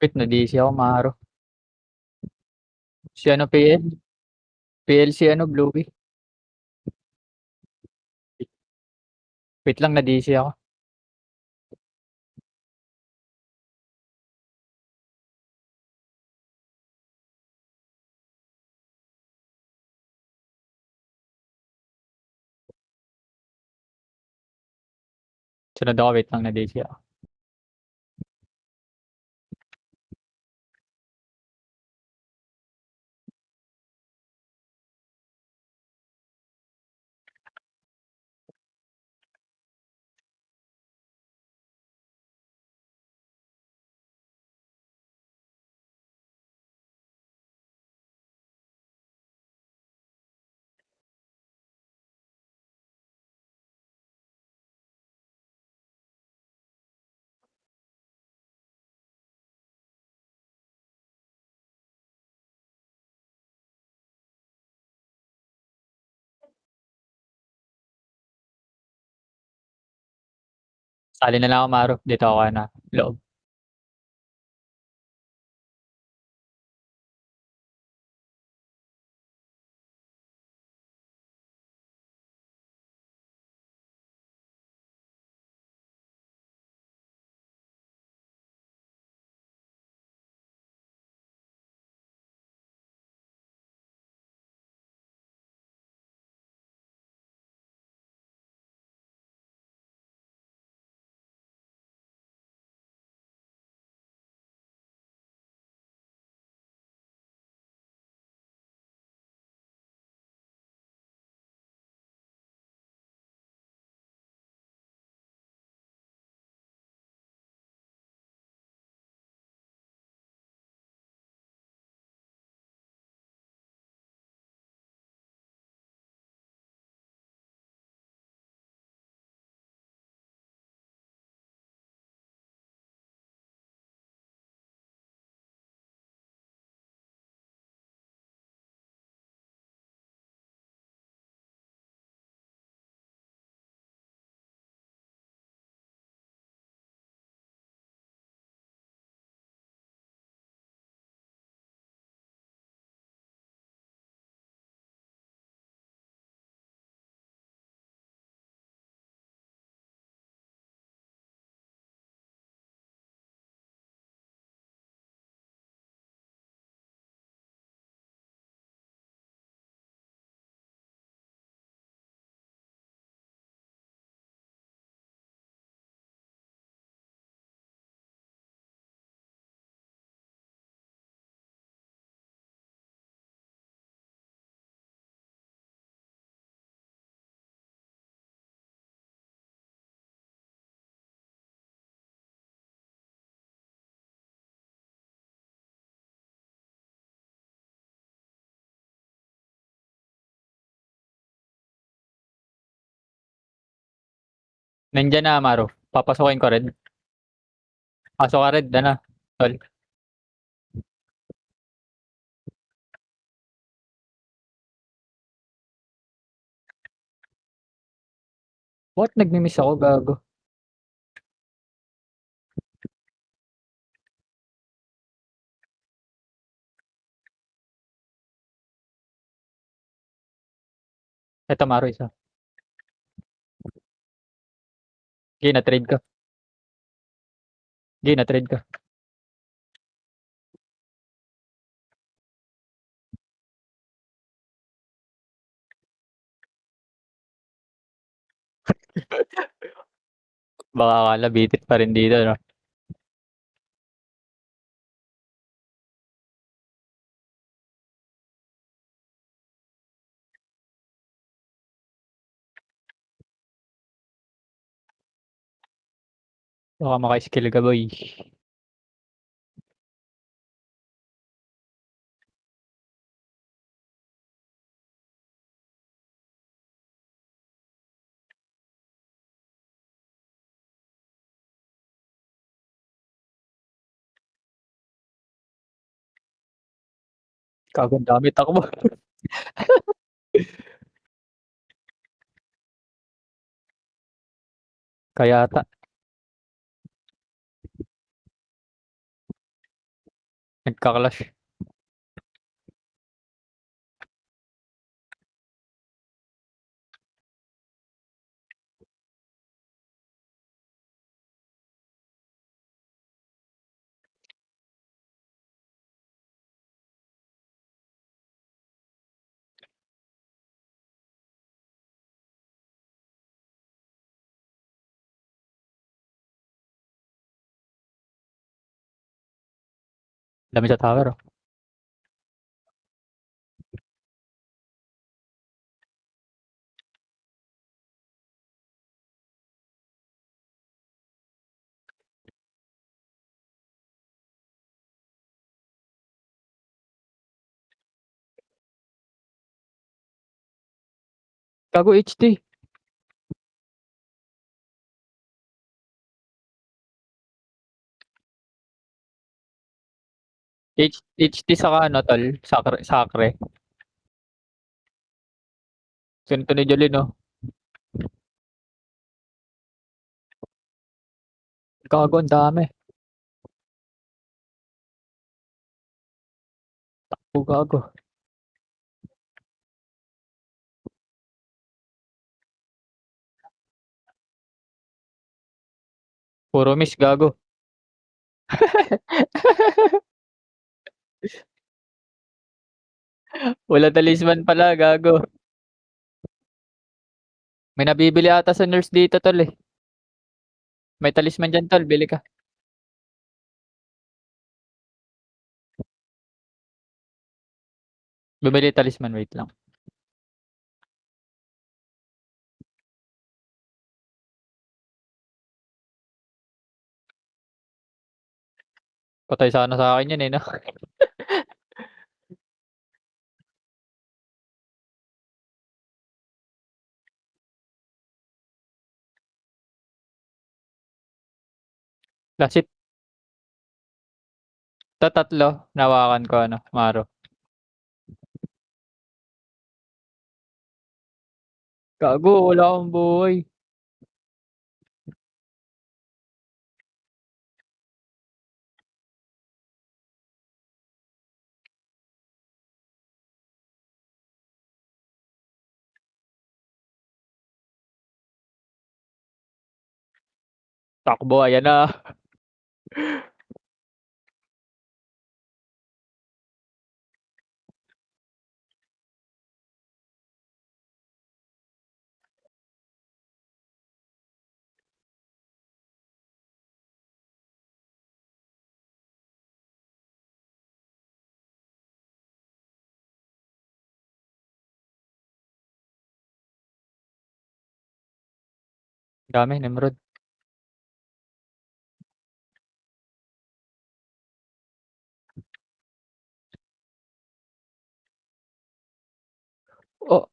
Wait, na-DC ako, Maro. Si ano, PL? PL si ano, Bluey. Wait lang, na-DC ako. Sunod ako, wait lang, na-DC ako. Sali na lang ako, Maro. Dito ako na, loob. Nandiyan na, Maro. Papasukin ko rin. Pasok ka rin, na. Tol. What? Nagmi-miss ako, gago. Eto, Maro, isa. Sige, na-trade ka. Sige, na-trade ka. Baka akala bitit pa rin dito, no? Baka maka-skill ka, boy. Gago, ang dami takbo. Kaya ata. Nagka-clash. Dami sa tower, oh. Gago HD. HT saka ano tol, Sacre. Ganito ni Jolene, oh. Gago, ang dami. Oh, gago. Puro miss, gago. Wala talisman pala, gago. May nabibili ata sa nurse dito tol eh. May talisman dyan tol, bili ka. Bumili talisman, wait lang. Patay sana sa akin yan eh, no? That's it. Tatatlo, nawakan ko ano, Maro. Gago, wala akong buhay. Takbo, ayan na. Dami, Nimrod. Oh,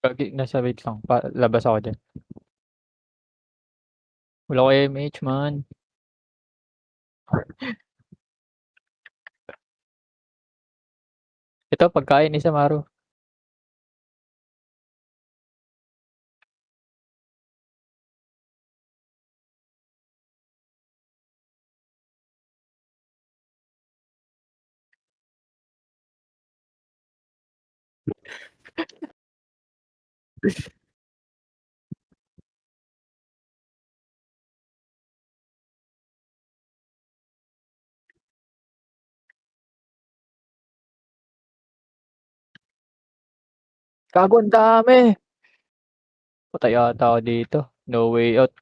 gagi, nasa wait lang. Labas ako dyan. Wala ko MH, man. Ito, pagkain isa, Maro. Gago, ang dami. Patay ata ako dito. No way out.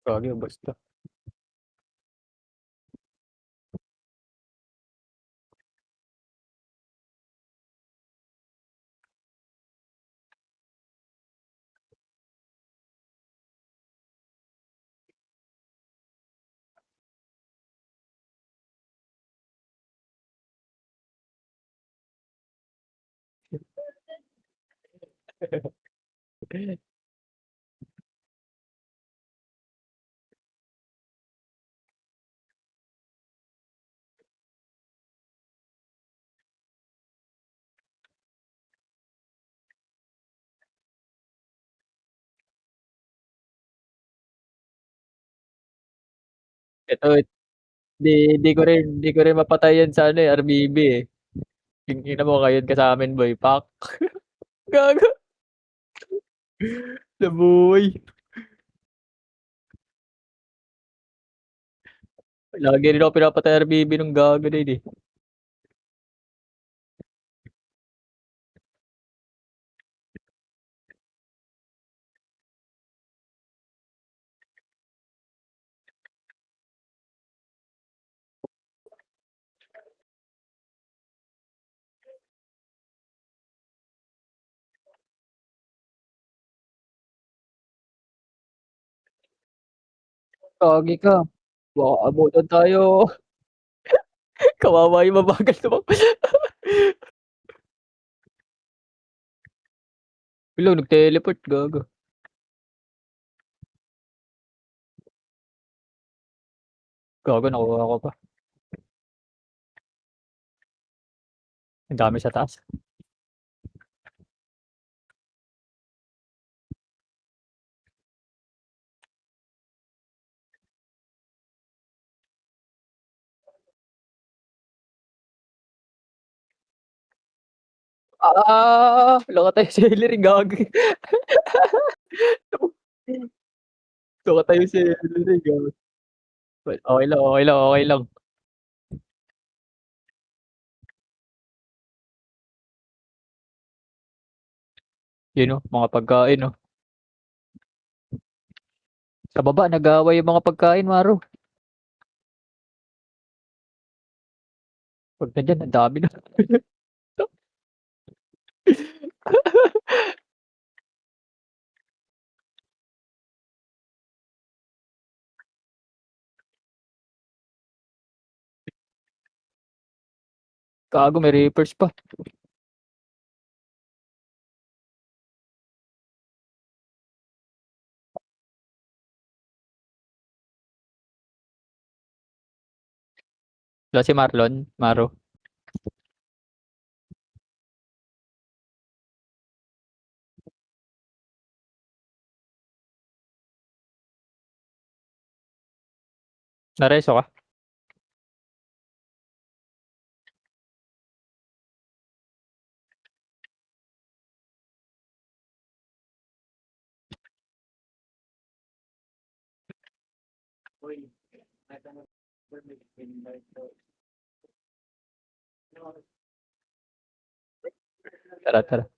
Gagi basta. Ito, di ko rin mapatay yan sa ano, eh, RBB, eh. Tingnan mo ngayon ka sa'min boy pak. Gago, nabuhay. Lagi rin ako pinapatay RBB nung gago na yun, eh. Gagi ka, baka abutan tayo. Kawawa yung mabagal tumakbo. Hala, nag-teleport, gago. Gago, nakuha ko pa. Ang dami sa taas. Wala ka tayong celery, gago. Wala ka tayong celery, gago. Okey lang, okey lang, okey lang. Yun oh, mga pagkain oh. Sa baba nag-aaway yung mga pagkain, Maro. 'Pag nandiyan ang dami na. Gago, may reapers pa. Wala si Marlon, Maro. Nareso ka? Tara, tara.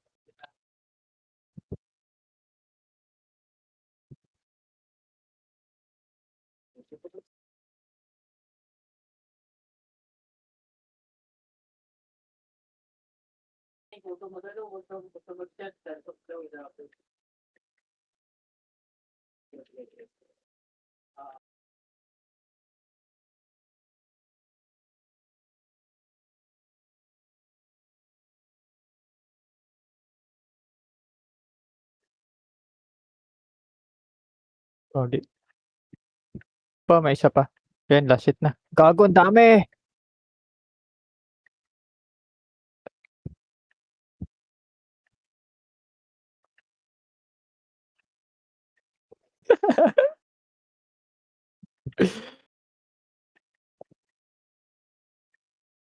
Pogi pa, may isa pa. Yan, last hit na. Gago, ang dami!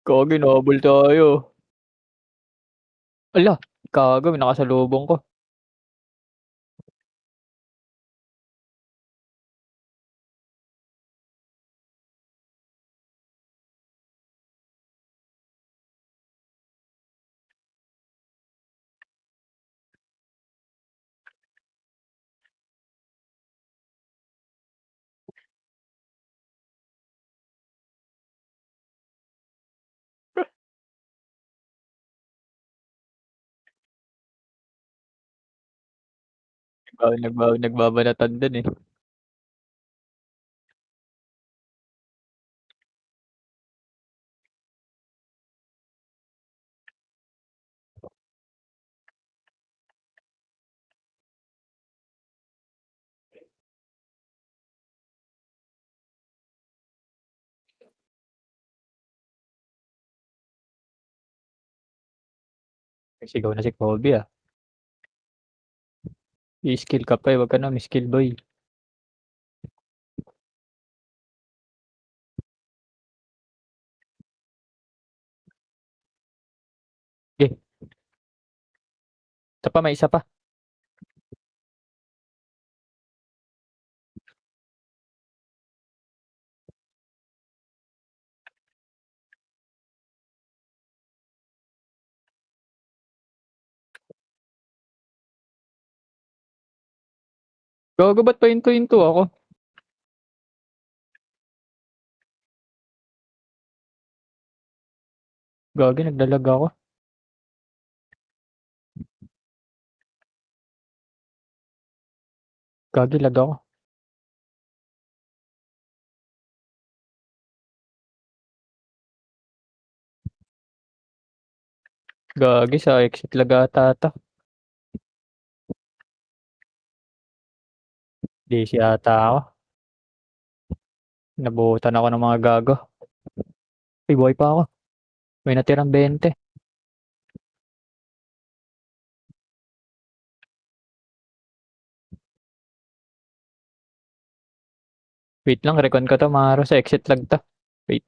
Gagi, nahabol tayo. Hala, gago, may nakasalubong ko. Nagbabanatan dun, eh. Sigaw na si Kobe, ah. I-skill ka pa, eh, wag ka na ma-skill boy. Sige, isa pa, may isa pa. Gago ba't pahinto-hinto ako? Gagi naglalag ako. Gagi lag ako. Gagi sa exit lag ata 'to. DC ata ako. Nabuhutan ako ng mga gago. Uy, buhay pa ako. May natirang 20. Wait lang, recon ko 'to, Maro, sa exit lag 'to. Wait.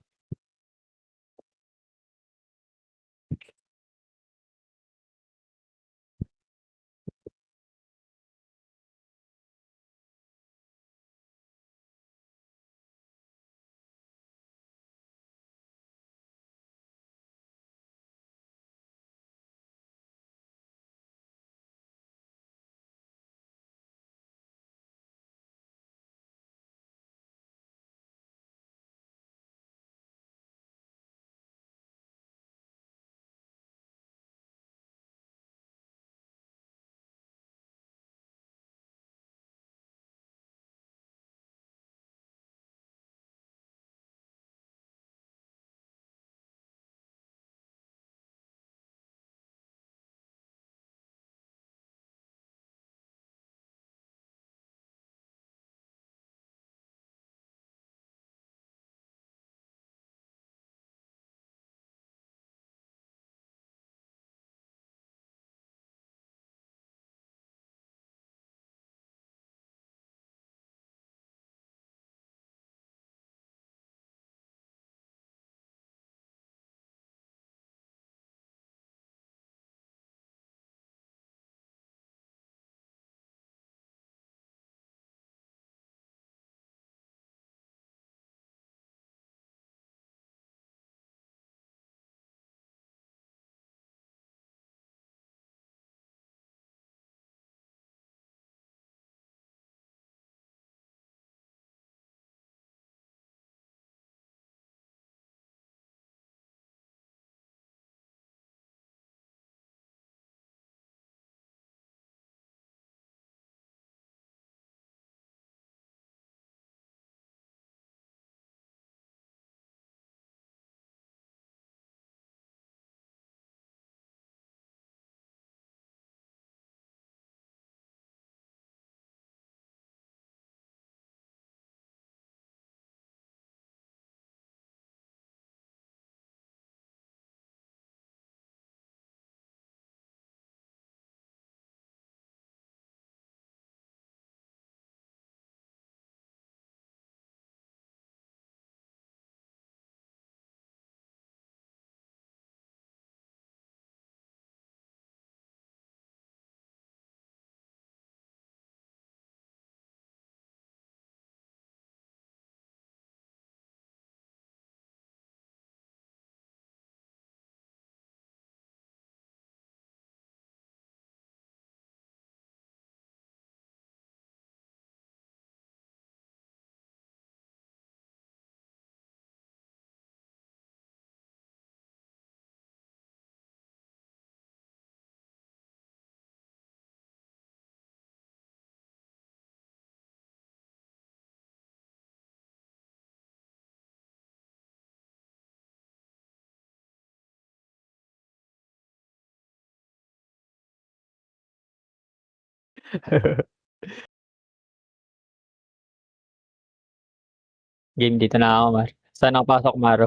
Game dito na ako Mar. Saan ako pasok Maro?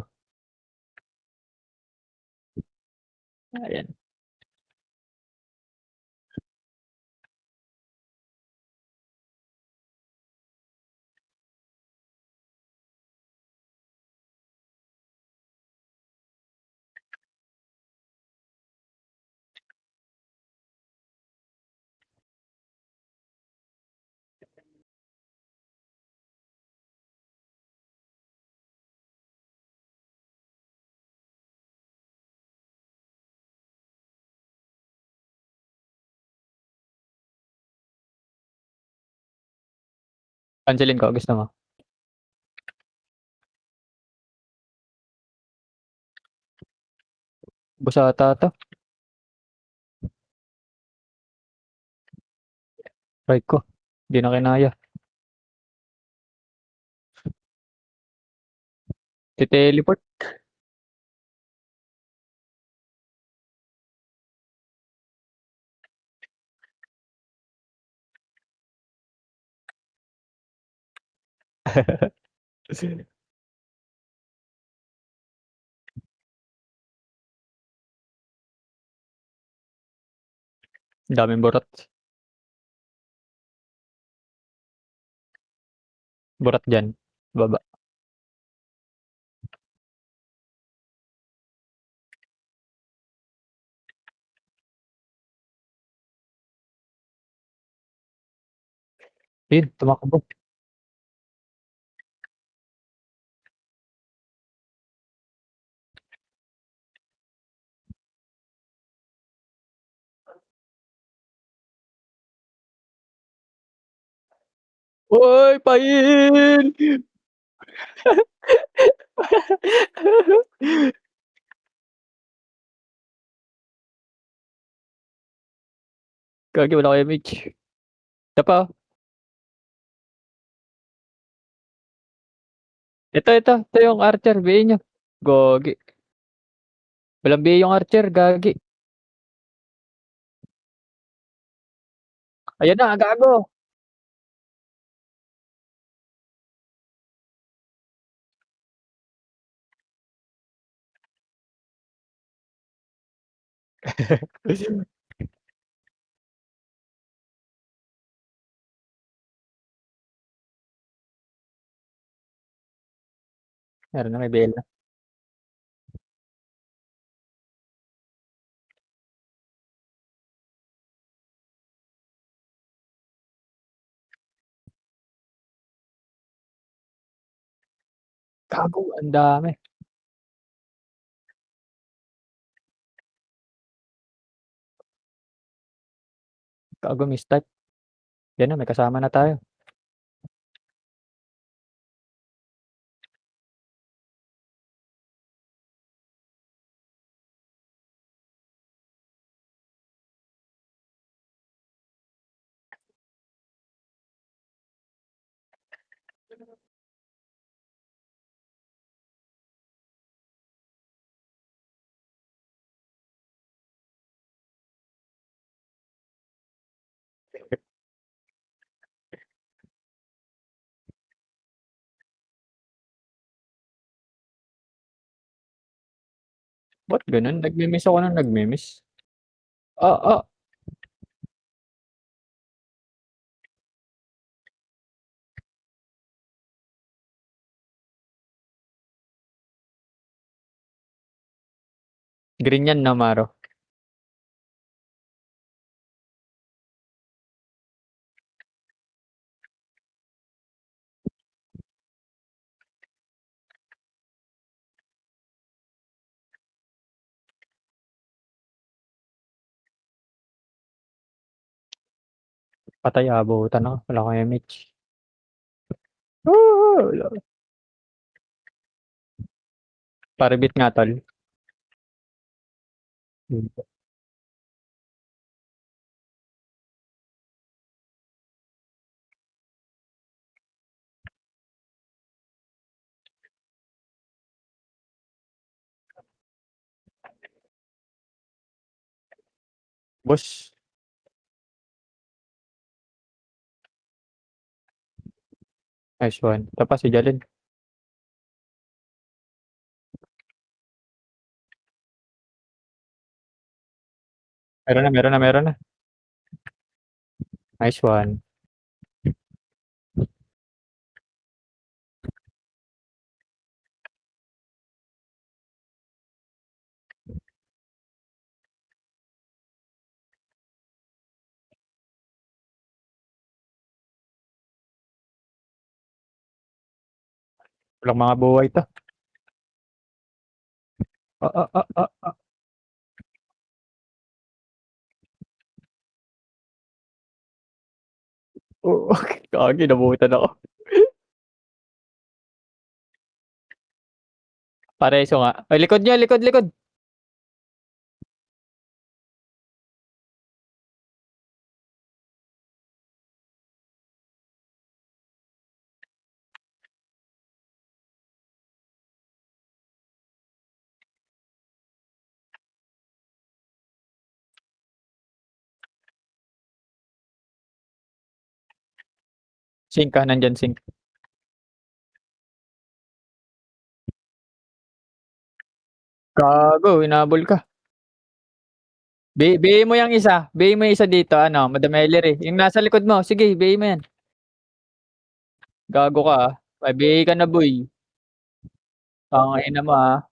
Ayan. Cancelin ko, gusto mo? Ubos ata 'to. Try ko. Di na kinaya. Te-teleport. Daming burat. Burat diyan, baba. Ayun, tumakbo. Hoy, pain! Gagi wala akong image. Ito pa, oh. Ito yung archer, BA niyo. Gagi. Walang BA yung archer, gagi. Ayan na, gago. Meron na, may BL na. Gago, ang dami. Gago, mistype. Yan na, may kasama na tayo. Ba't ganun? Nagme-miss ako ng nagme-miss. Ah, ah, green yan na, Maro. Patay, abutan ako. Wala akong image. Wala. Paribit nga, tol. Boss, Nice one. Ito pa si Jalen. Meron na, meron na, meron na. Nice one. Walang mga buhay 'to. Ah, ah, ah, ah. Oo, gagi nabutan ako. Pareso nga. Ay, likod niya, likod, likod. Sink ka, nandiyan sink. Gago, hinabol ka. Bihin mo yung isa. Bihin mo yung isa dito, ano, Madam Ellery. Yung nasa likod mo. Sige, bihin mo yan. Gago ka, ah. May bihi ka na, boy. Tangina mo, ah.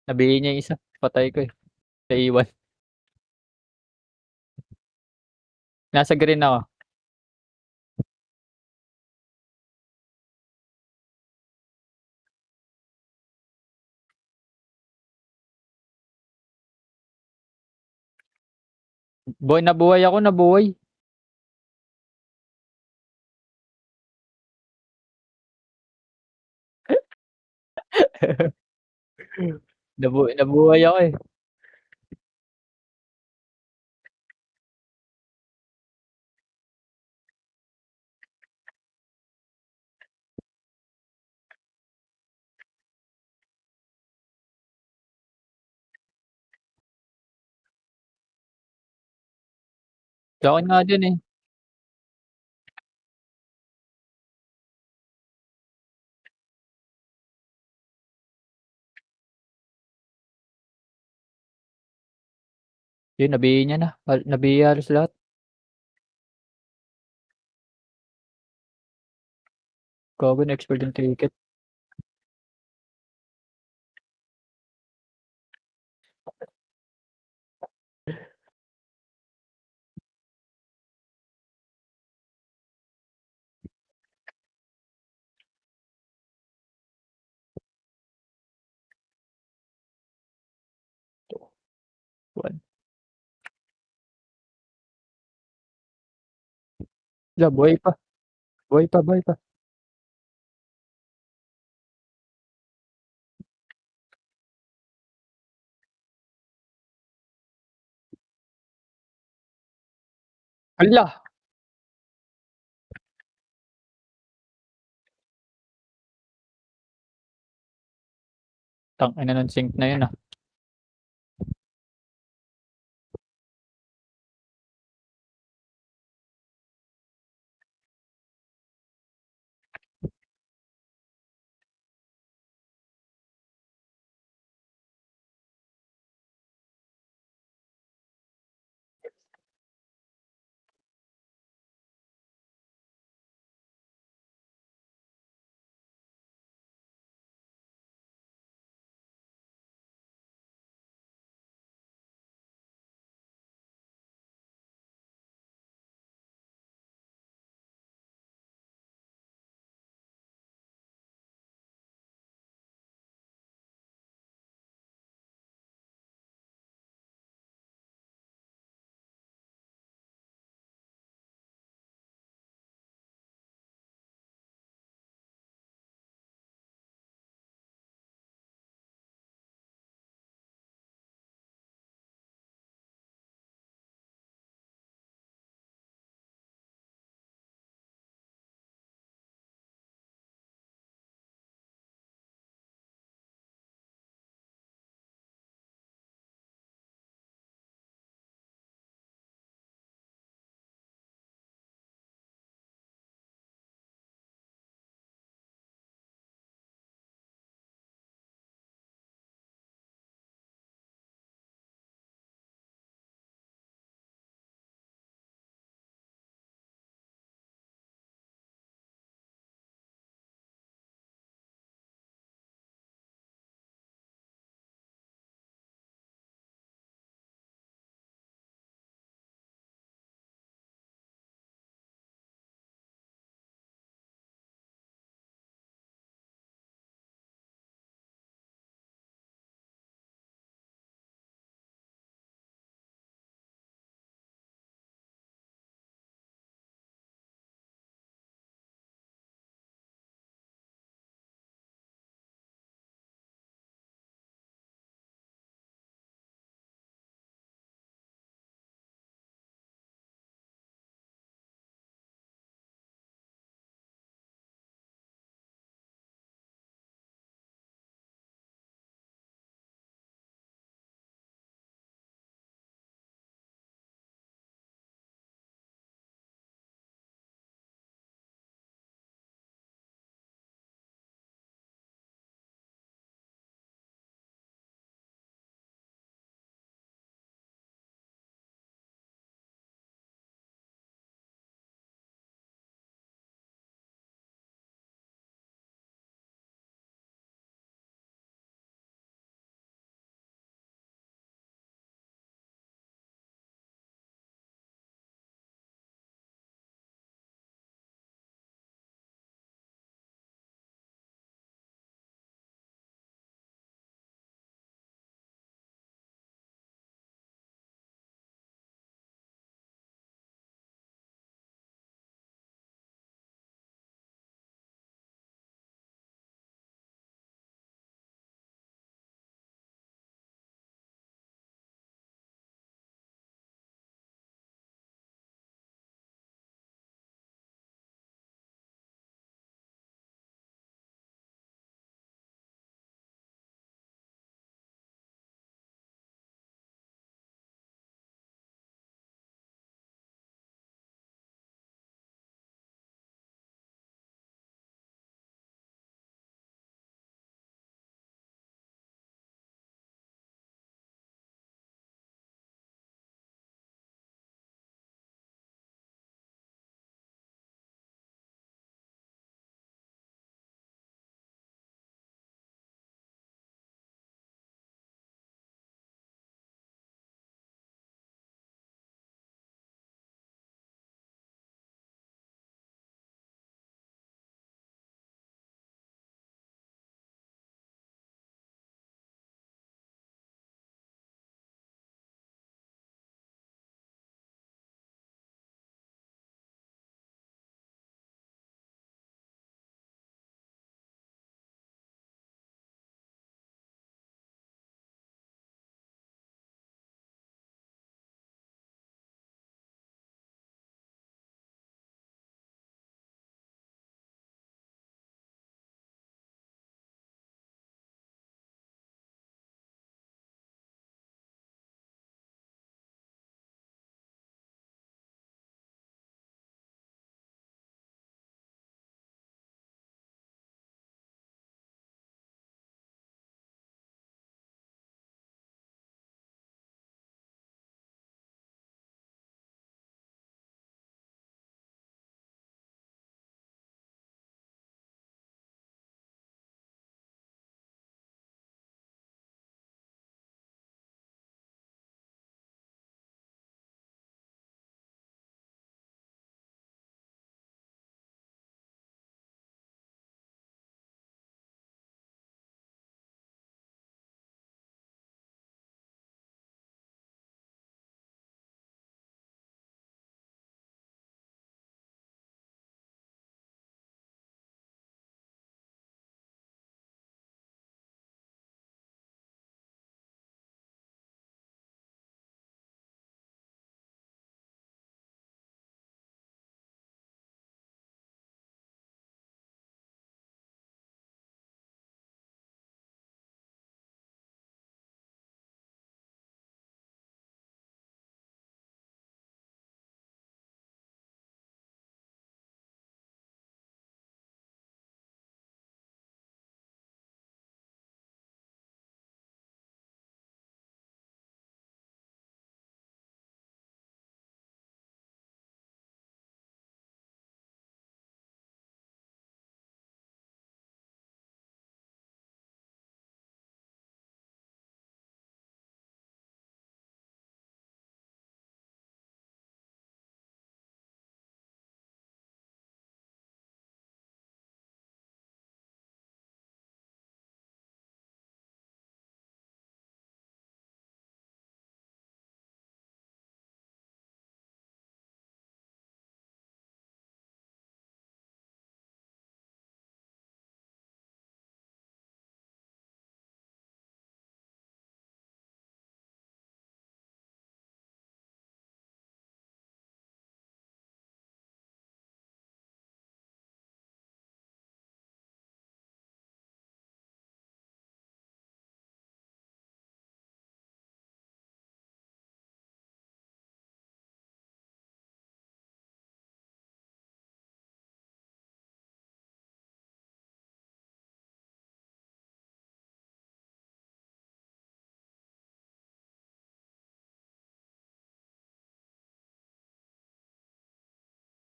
Nabihin niya yung isa. Patay ko, eh. Naiwan. Nasa green ako. Boy, nabuhay ako, nabuhay. Nabuhay ako, eh. Sa'kin nga din, eh. Yun, nabihin niya na. Nabihi halos lahat. Gago, na-expire yung ticket. One. Wala, buhay pa. Buhay pa, buhay pa. Hala! Tangina ng sink na yun, ah.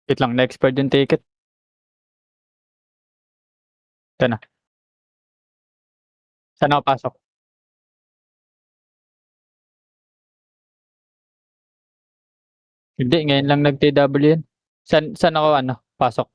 Wait lang, na-expired yung ticket. Ito na. Saan ako pasok? Hindi, ngayon lang nag-TW yan. Saan ako ano, pasok?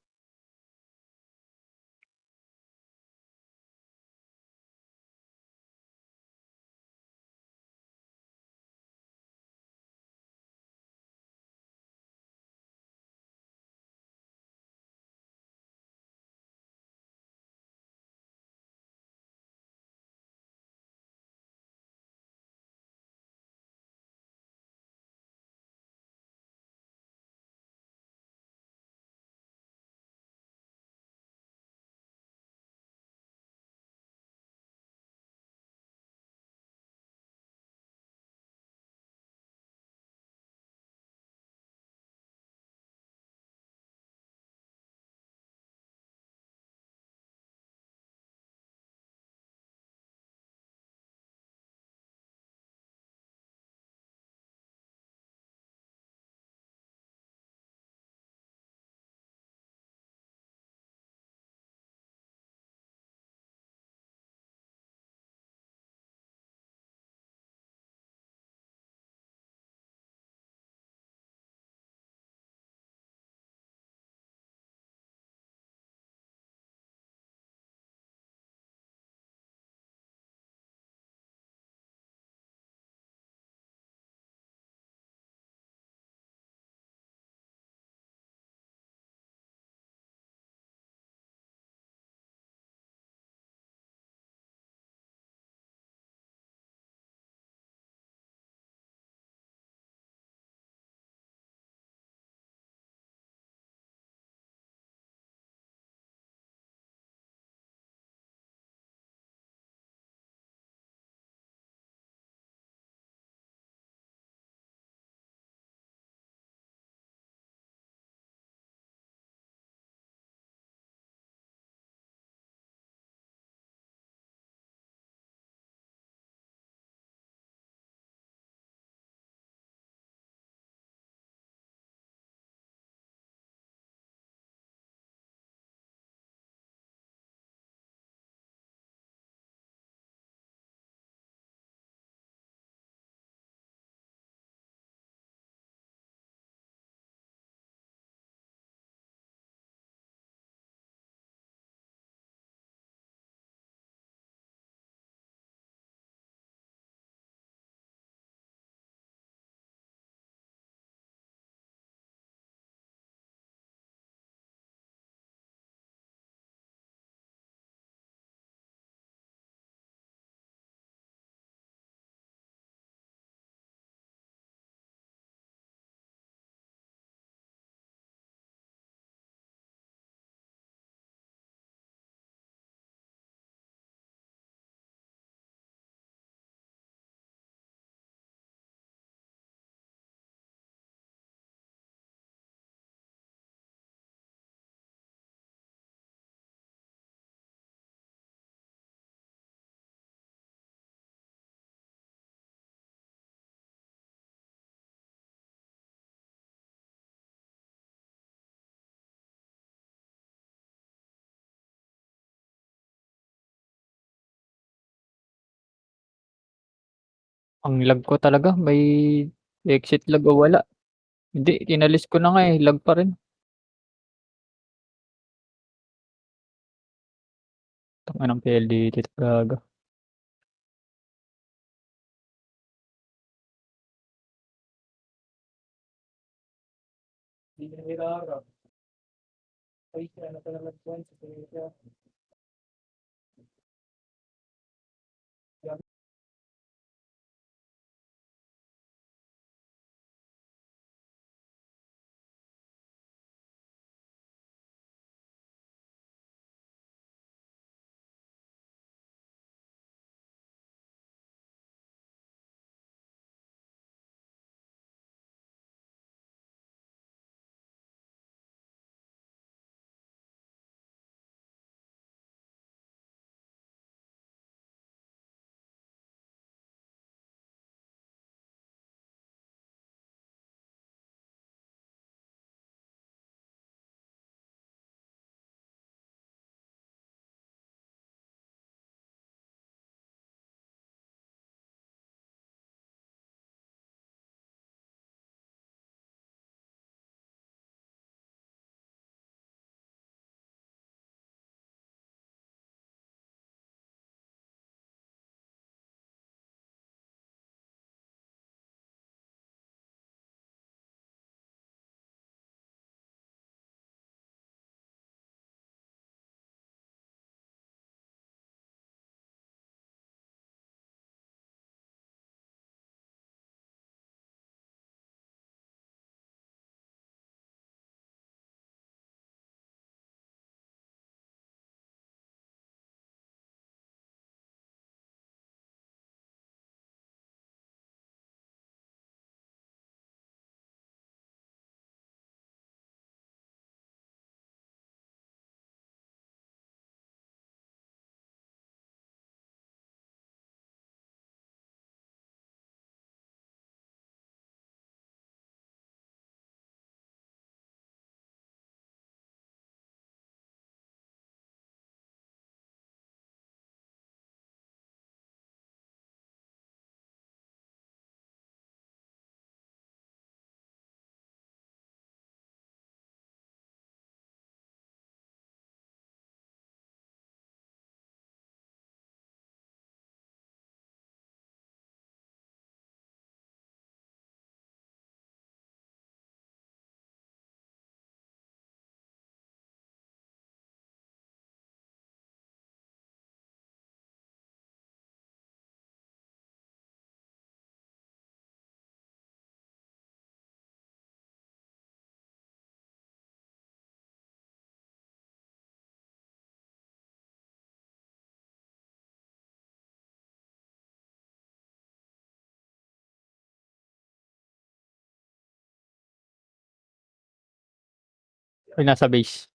Ang lag ko talaga, may exit lag o wala. Hindi, inalis ko na nga, eh, lag pa rin. Tangina ng PLDT gago. Yung nasa base.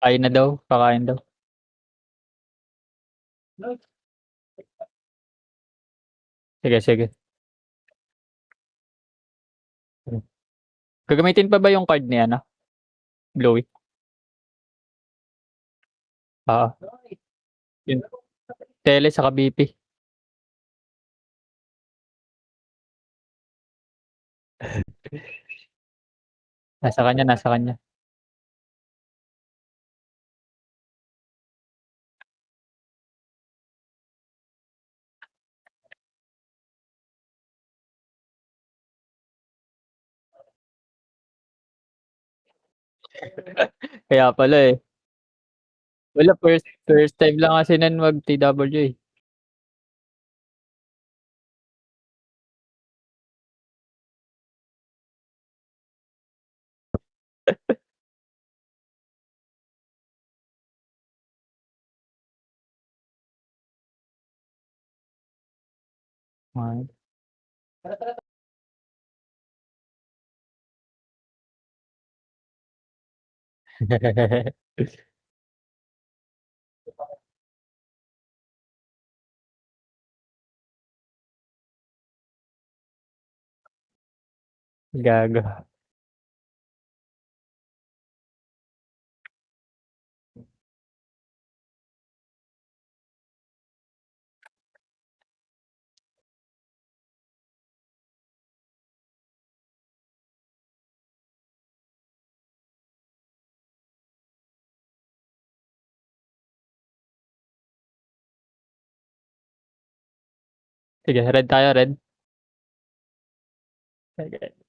Kain na daw, kakain daw. Sige, sige. Gagamitin pa ba yung card ni ano, Bluey? Oo, yun. Tele saka BP. Nasa kanya, nasa kanya. Kaya pala, eh. Wala, first time lang kasi nun mag-TW, eh. Ay. Gago. Sige, red tayo, red. Sige.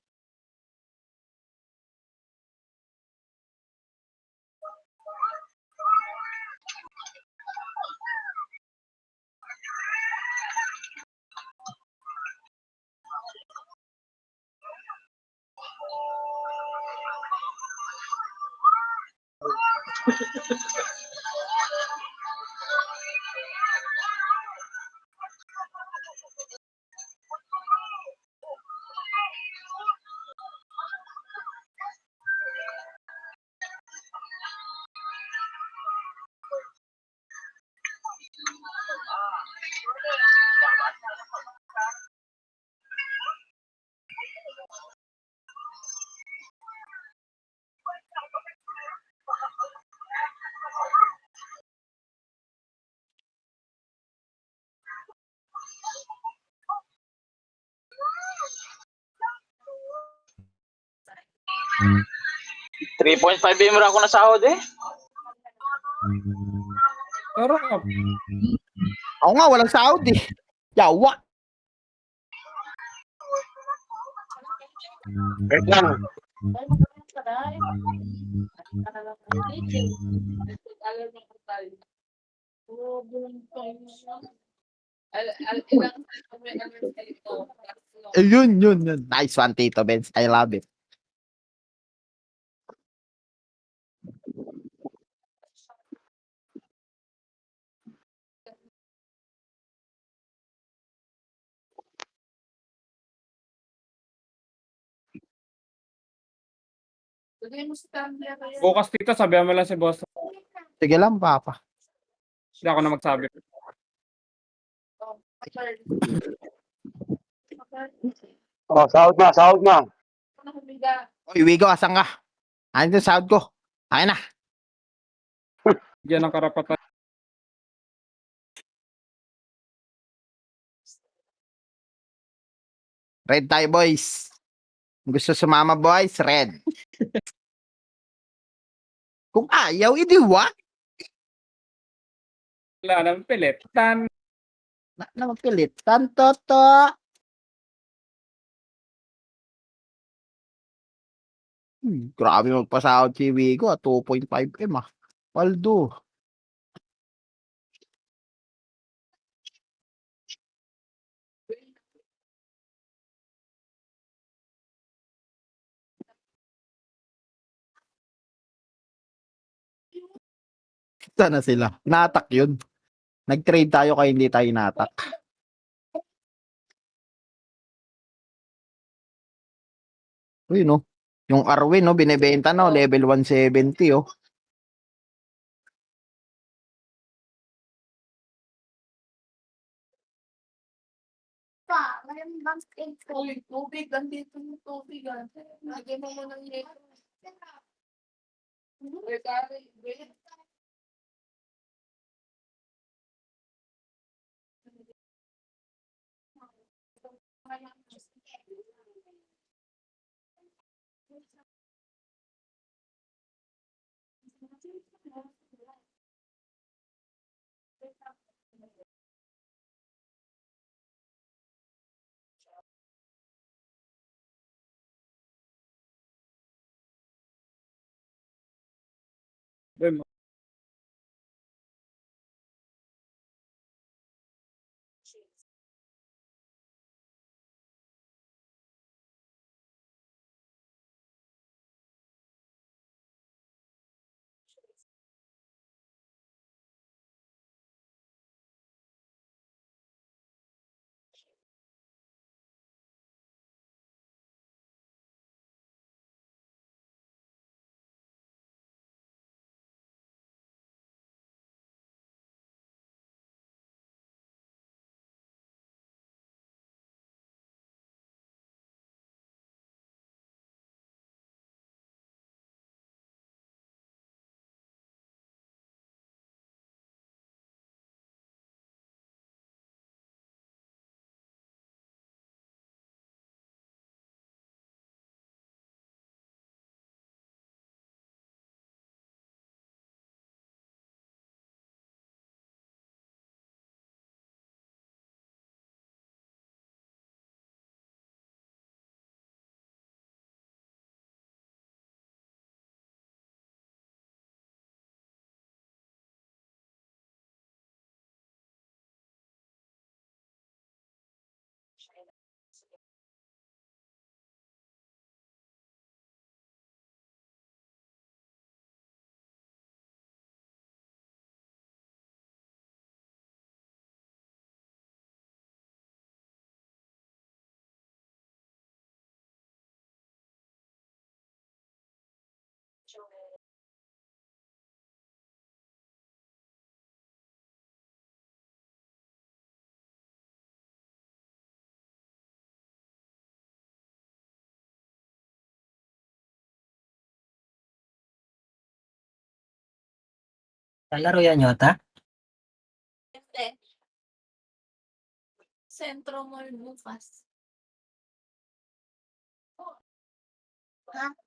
Mm. 3.5 M ra ako na sahod eh. Pero Ako nga, walang sahod eh. Yawa. Wait lang. Yun. Nice one, Tito Benz. I love it. bukas dito, sabihan mo lang si boss. Sige lang, Papa. Hindi ako na magsabi. Oh, sahod na. Uy, Wigo, asan ka? Ano yung sahod ko? Akin na. Diyan ang karapatan. Red tayo, boys. Gusto sumama, boys? Red. Kung ayaw, idiwa. Wala nang pilit. Tan. Na magpilit. Tantoto. Grabe magpasahod si Wigo. 2.5 M ah. Paldo. Sana sila. Natak yun. Nag-trade tayo kaya hindi tayo natak. Uy, no. Yung Arwin, no, binebenta, no, level 170, oh. pa, ngayon bang tubig, andito yung tubig, lagyan mo muna ng yelo. Boy, Lalaro yan Yota? Hindi. Sentro Mall bukas. Ha?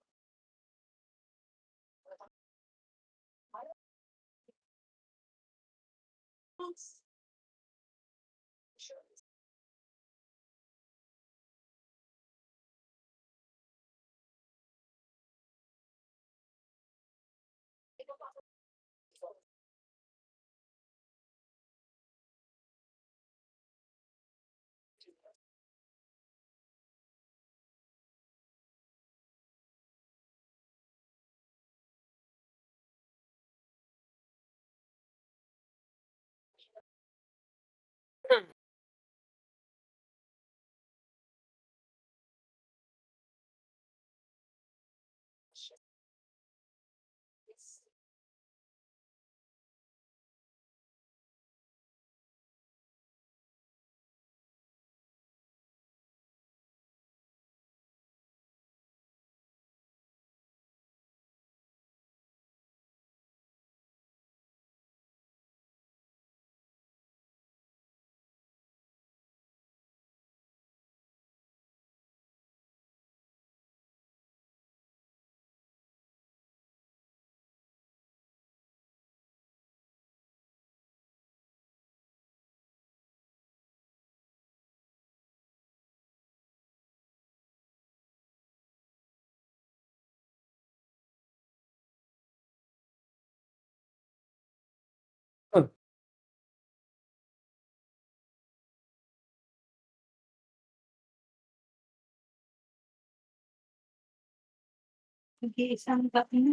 Nag-iisang gabi na.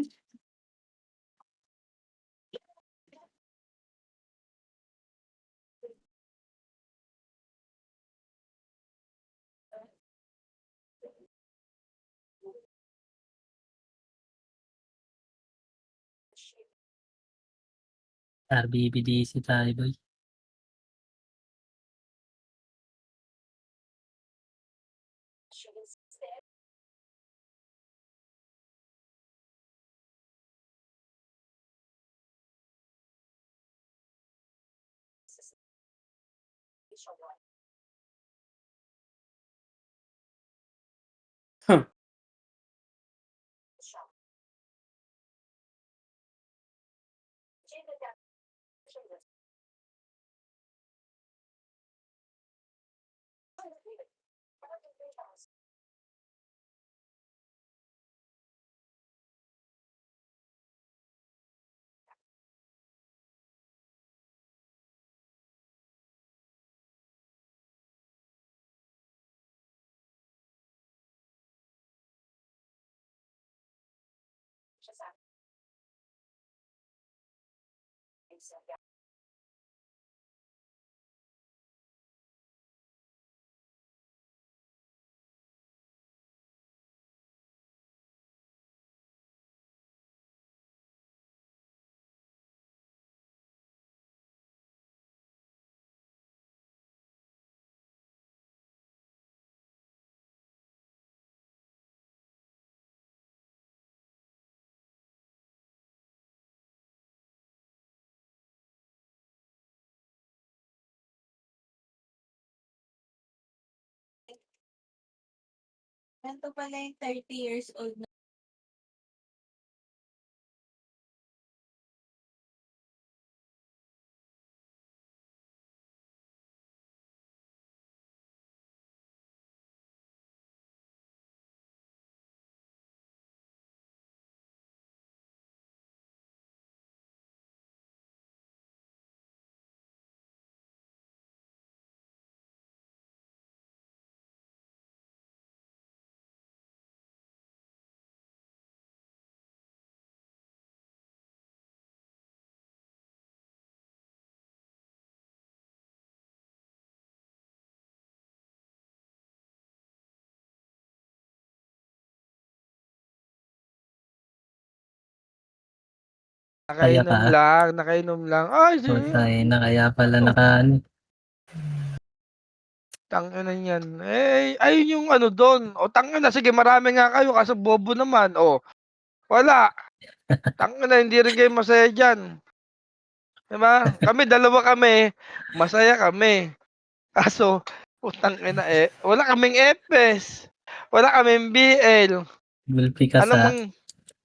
RBBDC tayo boy. Ganito pala yung 30 years old na. Kaya ka? Nakainom lang. Ay, Putay na, kaya pala tangina niyan. Eh, ayun yung ano doon. O tangina, sige, marami nga kayo kaso bobo naman. O, wala. Tangina, hindi rin kayo masaya diyan. Diba? Kami, dalawa kami. Masaya kami. Kaso, putang ina wala kaming EPS. Wala kaming BL. Gulpi ka sa...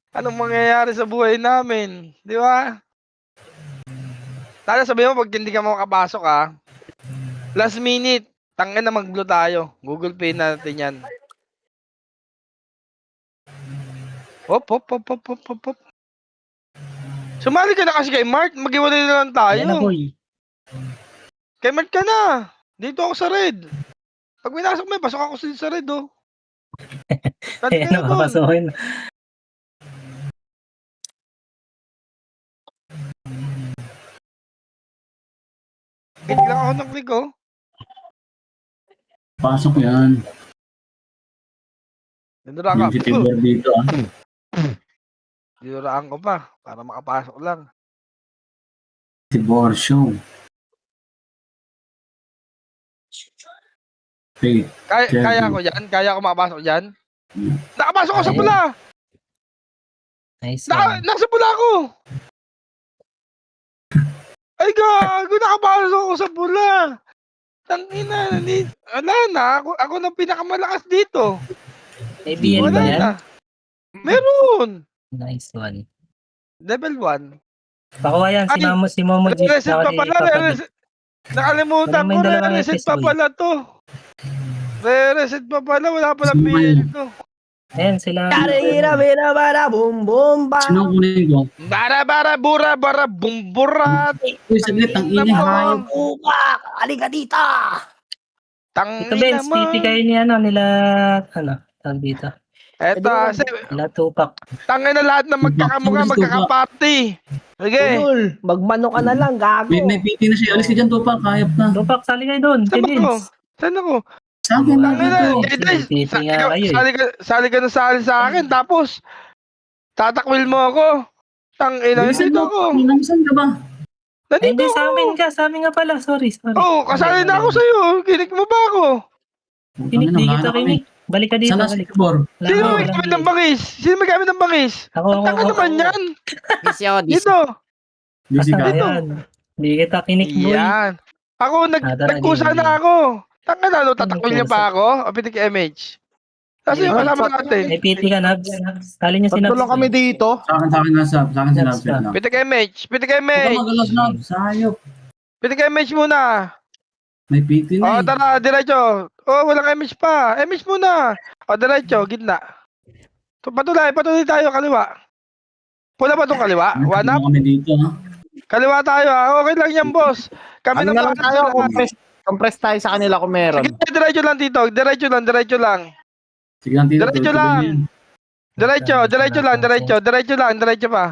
Anong mangyayari sa buhay namin? Di ba? Tala sabihin mo, pag hindi ka makapasok last minute, tangin na mag-blue tayo. Google Pay natin yan. Hop. Sumali ka na kasi kay Mart, mag-iwalay na lang tayo. Ayan na, boy. Kay Mart ka na. Dito ako sa red. Pag pinasok mo, pasok ako sa red, oh. Ayan na, papasokin. Click lang ako ng click, oh. Pasok yan. Dinuraan Yung Tibor dito Dinuraan ko pa, para makapasok lang. Tibor show. Hey, Kaya ko yan? Kaya ko makapasok yan? Nakapasok ako sa Ayun. pula! Nice one. Nasa pula ako! Ay gago, nakapasok ako sa pula! Tangina, wala na, ako na pinakamalakas dito. ABL ba Wala yan? na. Meron! Nice one. Level 1. Pakuha yan, si Momo G. Reset pa pala, nakalimutan Wala ko, may dalawang reset FS, pa boy. pala to. Reset pa pala, wala pala Sino ba PL yun? to. Ayan sila. sino kunin ko? Bara bura bumbura. Uy, saglit, ang ingay. Hayop. Ito Tangina Benz, mo. PT kayo ni nila, tawag dito. Eto, Nila Tupac. tangina lahat na magkakamukha, magkakapati. Sige. Idol, magmano ka na lang, gago. May PT na siya. Alis ka dyan, Tupac. Hayop na. Tupac, sali kayo doon. Saan Kay ako? Benz. Saan ako? Sa akin lang Tangina, dito. PT nga kayo eh. sali ka na sa akin, tapos tatakwil mo ako. Tangina, Bilisan nandito mo. ako. Namisan ka ba? Ay, Nandito hindi, sa ako. amin nga pala. Sorry. Oo, kasali na ako sa'yo. Kinik mo ba ako? Kinik, di kita kinik. Balik ka dito, Sana si balik. Tibor. Sino may gamit ng bangis? Sino may gamit ng bangis? Ako. Taka naman yan. Disyo, Dito. Busy ka. Ayan. Di kita kinik, boy. Yan. Ako, nagkusa na ako. Tanga na, tatakwil niya pa ako. O, pitik MH. Kasi Ayun. malaman natin. May PT ka, Nabs. Tali niya si Tatlo Nabs. lang kami dito. Sa akin na sab. Sa akin si Lab lang. Pitik MH. Pitik Huwag MH. ka magalas na. Sayop. Pitik MH muna. May PT O, na eh. tara, diretso. O, walang MH pa. MH muna. O, diretso, gitna. Patuloy tayo, kaliwa. Pula ba itong kaliwa? One up? Kami dito ha. Kaliwa tayo ha. Okay lang yan, boss. Kami Ano na lang bahala tayo, sa- compress tayo sa kanila kung meron. Sige, diretso lang dito. Diretso lang. Sige lang dito. Diretso tuloy-tuloy lang. na yan. Diretso lang pa.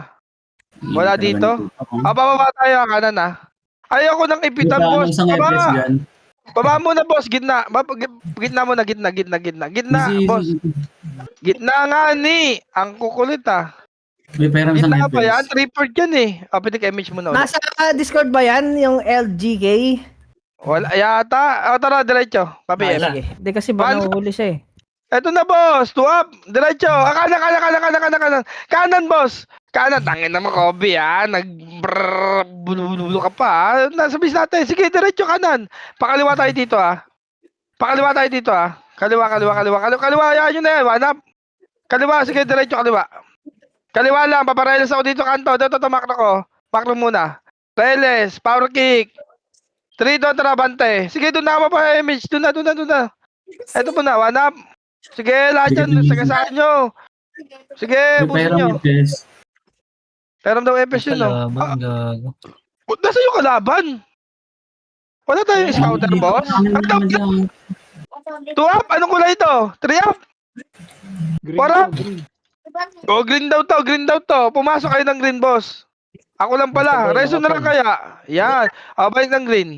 Wala Hindi dito? talaga nito. Bababa tayo, kanan ha. Ayoko nang ipitan, Wala boss. nang isang Baba. FS yan. Baba muna, boss. Gitna. Gitna muna, gitna, Easy, boss. easy. Gitna nga ni. Ang kukulit ah. May pera isang Gitna ba yan? FS. 3-4 yan eh. Pitik image mo na ulit. Nasa Discord ba yan, yung LGK? Wala yata. O, tara, diretso. Papi Wala. Sige. Hindi kasi ba Wala. nahuhuli siya eh. Eto na, boss. Two up. Diretso. Kanan. Kanan, boss. Kanan. Tangin naman, Kobe, ha. Bulu ka pa, ha. Nasa bis natin. Sige, diretso kanan. Pakaliwa tayo dito, ha. Kaliwa. Kaliwa, yan yun na yan. One up. Kaliwa, sige, diretso, kaliwa. Kaliwa lang. Papareles ako dito, kanto. Dito, makro ko. Makro muna. Reles. Power kick. 3 doon, trabante. Sige, doon na pa image. Doon na. Eto po na, one up. Sige, lahat yan. Sagasaan nyo. Sige, May busin pera nyo. FS. Meron daw FS yun, no? Kalaban, gago. Nasa yung kalaban? Wala tayong scouter, boss? Ano naman dyan? 2 up? Anong kulay ito? 3 up? 4 up? Oh, green daw to. Pumasok kayo ng green, boss. Ako lang pala. Reso na lang kaya. Yan. Balik ng green.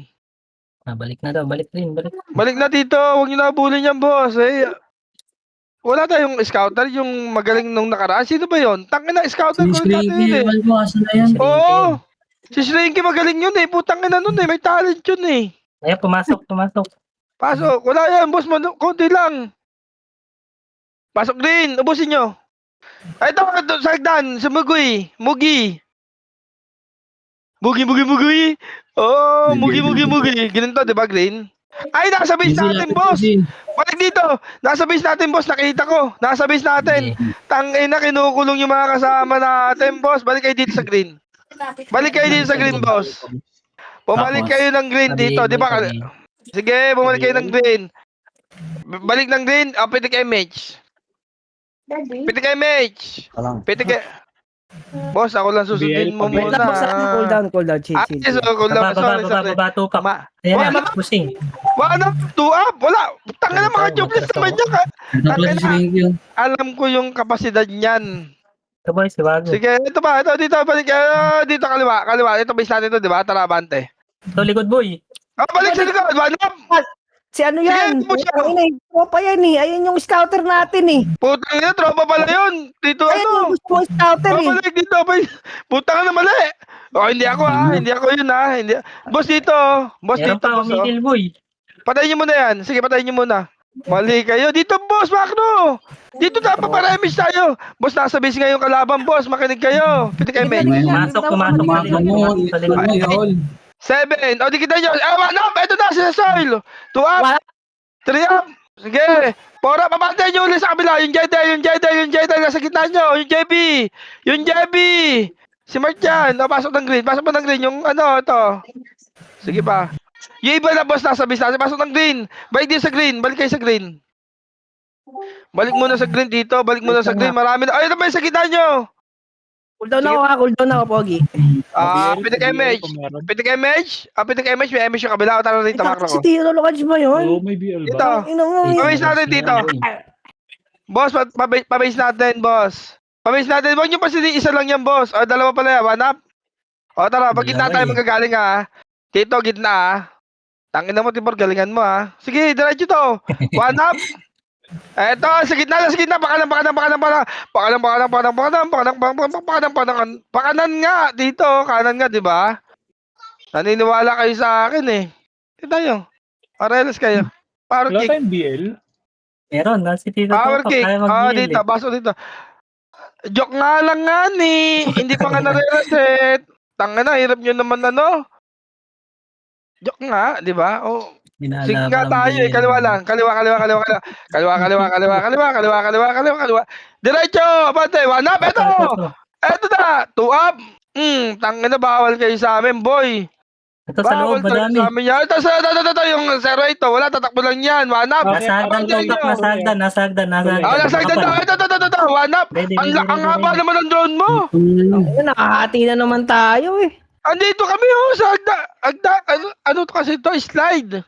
Balik na daw. Balik rin. Balik na dito. Huwag nyo na abulin yan, boss. Wala tayong scouter. Yung magaling nung nakaraan. Sino ba yun? Tangin na, scouter Si ko natin Shrinky, yun eh. ewan ko, asan na yan? Oo. Si Shrinky magaling yun eh. Putang ina nun eh. May talent yun eh. Ayan, pumasok. Pasok. Wala yan, boss. Konti lang. Pasok din. Ubusin nyo. Ay, ito. Sagdan. Si Mugi. Mugi. Oh, Mugi. Ganito, di ba, Green? Ay, nasa base Easy natin, lang, boss. easy. Balik dito. Nasa base natin, boss. Nakita ko. Nasa base natin. Tangina, kinukulong yung mga kasama natin, boss. Balik kayo dito sa green. Boss. Bumalik Tapos? kayo ng green dito. Di ba? Sige, bumalik kayo ng green. Balik ng green. Pitik image. Boss, ako lang susundin mo Wait muna. lang, boss. Cool down. Chill. Sorry. Baba, tupak. Ma, Ayan na, pushing. wala, 2 up. Wala. Tanga na mga jobless naman niya. Ito pala si Shrinky yun. Alam ko yung kapasidad niyan. Ito boys, si Wago. Sige, ito pa. Ito, dito. Balik. Dito, kaliwa. Ito, base natin ito, di ba? Tarabante. Ito, likod boy. Balik sa likod. One up. Si ano yan? Sige, push Ang ina, tropa yan eh. Ayun yung scouter natin eh. Putang ina, tropa pala yun. Dito, Ayun yung gusto mong scouter eh. Balik dito. Putang na mali. Hindi ako ha. Hindi ako yun ha. Boss dito. Boss Meron dito, pa, boss. umikil boy. Patayin nyo muna yan. Sige, patayin nyo muna. Mali kayo. Dito, boss, Macro. Dito dapat para image tayo. Boss, nasa base ngayon kalaban, boss. Makinig kayo. Piti kayo, men. Pumasok. Tumakbo mo. Sa likod. Yol. 7. O, di kita nyo. One up. Ito na, si Soil. 2 up. 3 up. Sige. 4 up. Papantayin nyo ulit sa kabila. Yung Jedi. Nasa gitna nyo. Yung JB. Si Martian. O, pasok ng green. Yung ano, ito. Sige pa. Yung iba na, boss, nasa base natin. Pasok ng green. Balik din sa green. Balik kayo sa green. Balik muna sa green dito. Marami na. Ay, ito ba yung sa gitna nyo? Cool down ako, Pogi. Pitik image. May image yung kabila. Tara rito, Macro ko. Si Tiro Locage ba yun? Dito. Ino mo eh. Pabase natin dito. Boss, pabase natin, boss. Huwag nyo pa sila isa lang yan, boss. O, dalawa pala yan. One up. O, tara. Pag gitna tayo magagaling, ha. Dito, gitna, ha. Tangin na mo, Tibor. Galingan mo, ha. Sige, diretso to. One up. Eto, sa gitna. Pakanan nga. Dito, kanan nga, di ba? Naniniwala kayo sa akin, eh. Dito tayo. Pareles kayo. Power kick. Meron, nasi Tito Power Tupak. kick. Kaya mag-heal Dito, baso dito. Joke nga lang nga ni. Hindi pa nga nare-reset. Tanga na, hirap nyo naman ano. Joke nga, di ba? O, Inaalala sige nga lang tayo din eh. Kaliwa lang. Kaliwa. Diretso, abante. One up. Eto na. Two up. Tangin na bawal kayo sa amin, boy. Ito sa loob, Bawal talaga madami. sa amin yan. Ito, yung 08 to. Wala, tatakbo lang yan. One up. Nasa hagdan, Abante tutok, nyo. nasa hagdan. Nasagdan to. Ito. One up. Ang haba naman ng drone mo. Ayun, nakahati na naman tayo eh. Andito kami sa ano to kasi to? Slide.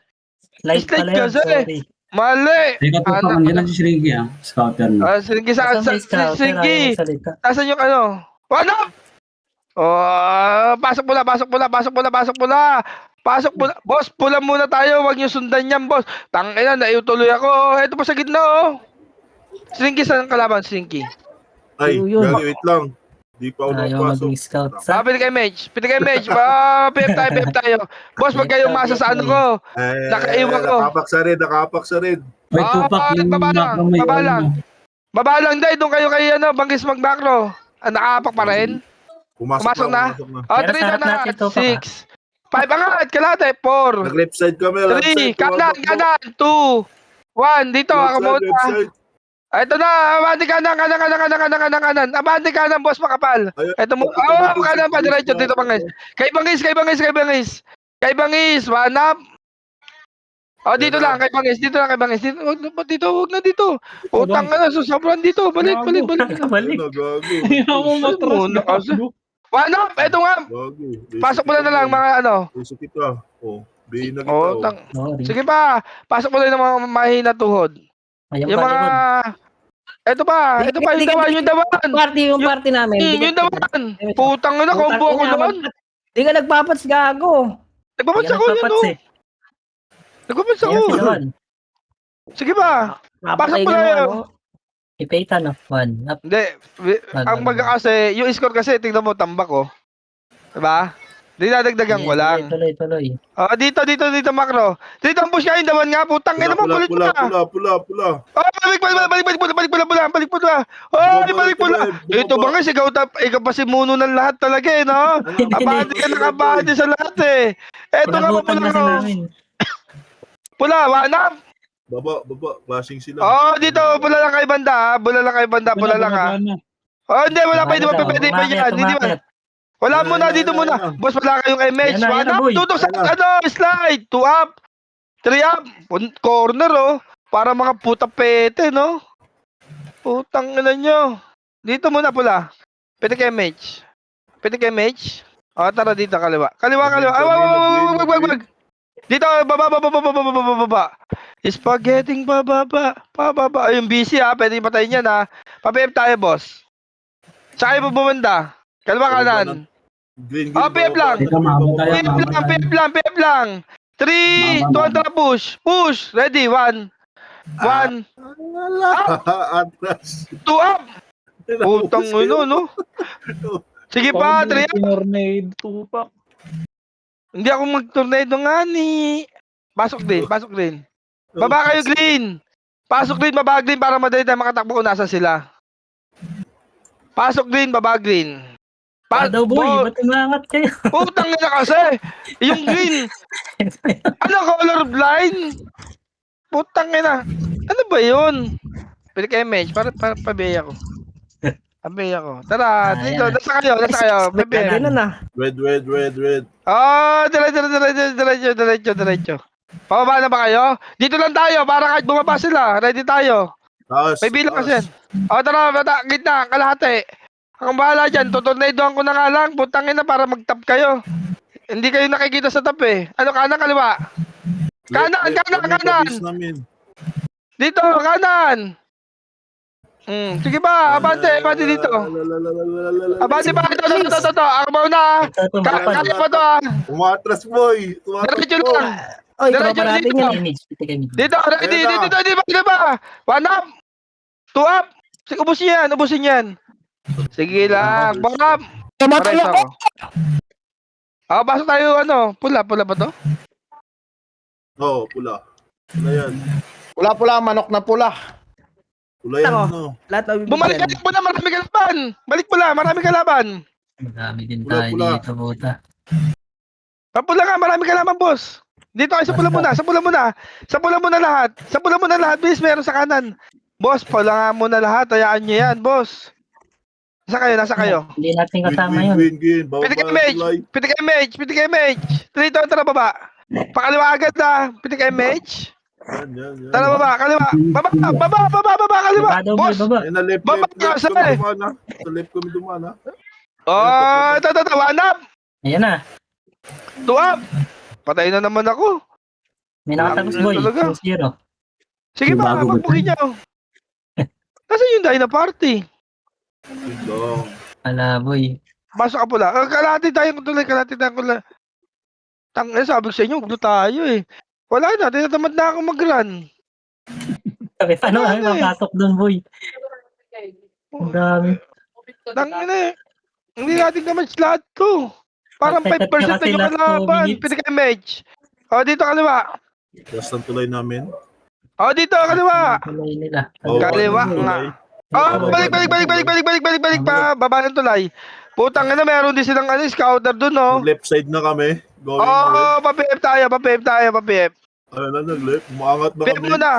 Light Slide pala yun, kasi. sorry. Mali. Teka, tupak, nandiyan lang si Shrinky, ah. Scouter na. Sige, Asan may scouter, sige. ayaw salita. Nasaan yung ano? One up! Oh, pasok pula. Boss, pula muna tayo. Huwag niyo sundan yan, boss. Tangina, naiutuloy ako. Ito pa sa gitna, oh. Slinky, saan ang kalaban, Slinky? Ay, Yun. gagi, wait lang. Di pa ako Ayaw nakapasok. maging scout. Sa Pili kay Mage. PM tayo. Boss, wag kayong masa sa ano ko. Nakaiwan ko. Nakapaksa rin. Uy, tupak, yung baba lang, back may baba ano. lang. Baba lang, dahil doon kayo kay Banggis mag-macro. Nakapak pa rin. Pumasok na? Oh, Pero 3 sa harap na. natin to, 6. 5 angat, kalate. 4. Nag-left side kami. 3. Kanan. 2. 1. Dito, ako muna. Ito na, abante kanan. Abante kanan, boss makapal. Ito mo. Kanan pa, diretso. Dito, Banggis. Kay Banggis. One up. Oh, dito lang, kay Banggis. Dito, huwag na dito. Utang ka na, sobrang dito. Balik. balik. One up, eto nga. Pasok mo na lang mga ano. Puso kita. Oh, bihin na kita. Oh, tang. Sorry. Sige pa, pasok mo na ng mga mahina tuhod. Ayaw Yung mga... Ito pa, yung dawan. Yung party namin. Yung dawan. Putang na, combo ko noon. Di ka nagpapats gago. Nagpapansa ko yun, no? Nagpapansa ko. Sige pa, pasok mo na yun. Ipeta no, 1 up. Hindi, ang baga kasi, yung score kasi, tingnan mo, tambak ko. Diba? Dinadagdagan ko lang. Tuloy. Oh, dito, macro. Dito ang push kayo, dawan nga, putang ina mo, kulit mo na. Pula. Oh, balik pula. Oh, balik pula. Ito ba nga, ikaw pa si Muno ng lahat talaga eh, no? Abante ka nakabante sa lahat eh. Eto nga pa pula ko. Pula, wanap. Baba, bashing sila. Oh, dito, pula lang kay banda, pula lang ha. Oh, hindi, wala pa, pwede pa yan. Hindi ba? Wala muna, dito muna. Boss, wala kayong MH. Yan na, One up, boy. tutok sa slide. 2 up, 3 up. Corner, oh. Para mga puta pete, no? Putang ina nyo. Dito muna pula. Pwede kay MH. Oh, tara dito, kaliwa. Wag. Dito, baba. Spaghetti pababa. Ayun, busy ha. Pwede patayin yan ha. Pa-PM tayo, boss. Tsaka yung bumanda. Kaliwa kanan. Green, PM lang. Teka, mahabot tayo. PM lang. 3, 2, push. Ready, 1. 1, Atlas. 2 up. Putang ulo, no? Sige pa, 3 up. Hindi ako mag-tornado nga ni. Pasok din. Baba kayo, Green. Pasok din, baba Green para madali tayo makatakbo kung nasa sila. Pasok Green, baba Green. Daw boy, ba't umangat kayo? Putang na kasi. Yung Green. Ano, colorblind? Putang na. Ano ba yun? Pwede kayo mage, para pabeya ko. Pabeya ko. Tara, dito, nasa kayo. Pabeya. Ganun na. Red. Oh, diretso. Pababa na ba kayo? Dito lang tayo, para kahit bumaba sila. Ready tayo. May bilang kasi yan. O, tara, gitna, kalahati. Ang bahala dyan, tutornadoan ko na nga lang. Putangin na para mag-tap kayo. Hindi kayo nakikita sa tap eh. Ano, kanan, kaliwa? Kanan! Dito, kanan! Sige ba, abante dito. Abante ba? Ito. Ako mauna. Kaya pa to Umatras, boy. Diretso lang. Oy, Diretso tropa natin dito. yan. Dito, ready. Dito ba? 1 up. 2 up. Sige, ubusin yan. Sige lang. 1 up. Tumatay ako. Pasok tayo, pula ba to? Oo, pula. Pula yan. Pula, manok na pula. Pula yan, Ako. no? Lahat ng Bumalik ka na, marami kalaban. Balik pula, marami kalaban. Madami din Pula. tayo dito, buta. Pula nga, marami kalaban, boss. Dito kayo sa pula muna, sa pula muna. Sa pula muna lahat. Sa pula muna lahat, please. Meron sa kanan. Boss, pula nga muna lahat. Hayaan nyo yan, boss. Nasa kayo? Hindi natin kasama Green, yun. green, green. Baba Pitik ba image. tulay? Pitik image. Dito, tara baba. Pakaliwa agad na. Pitik image. Yan. Tara baba, kaliwa. Baba, kaliwa. Baba daw, boy, Boss. baba. Ayun na, left Baba kami ka, sir. dumana. Sa left kami dumana. Oh, ito, one up. Ayan na. 2 up. Patay na naman ako. May nakatagos, Ano boy. talaga? 2-0. Sige ba, Bago ba magbugin nyo. Nasaan yung Dyna Party? Yun lang. Ala, boy. Pasok ka pula. Kalahati tayo tulay. Sabi ko sa inyo, gulo tayo eh. Wala na, tinatamad na ako mag-run. Sabi, paano Wala ay na eh. papasok doon, boy? Ang dami. Tangina eh. Hindi natin damage lahat to. Parang 5% na Kasi yung last 2 kalaban. minutes. Pitik image. O, dito kaliwa. Last ang tulay namin. O, dito kaliwa. Tuloy nila. Kaliwa ang nga. tulay. Oh, balik pa. Baba ng tulay. Putang ina, meron din silang scouter dun, no? Left side na kami. Going Oh, red. pa-PF tayo. Ayun na, nag-left. Umaangat na PF kami. muna.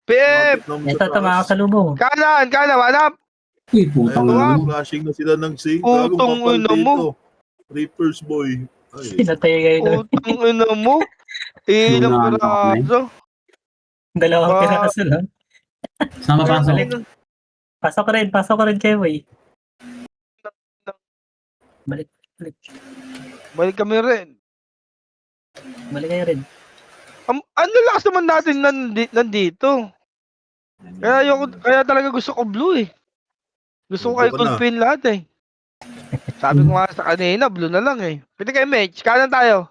PF. Umaangat na Ito, sa tama taas. ka sa lubong. Kanan, wanap. Uy, putang Ayun, ina. flashing na sila ng sig. Putong ina mo. Reapers boy. Ay, Pinatay kayo doon. Putang ina mo. Ilang Wala na piraso. Dalawang Ah. piraso lang. Saan mapasok? Pasok ka rin kayo, boy. Balik Balik kami rin. kayo rin. Ano lakas naman natin nandito. Kaya talaga gusto ko blue eh. Gusto ko kayo Blue ka na. kulpin lahat eh. Sabi ko nga sa kanina, blue na lang eh. Pwede kayo match. Kanan tayo.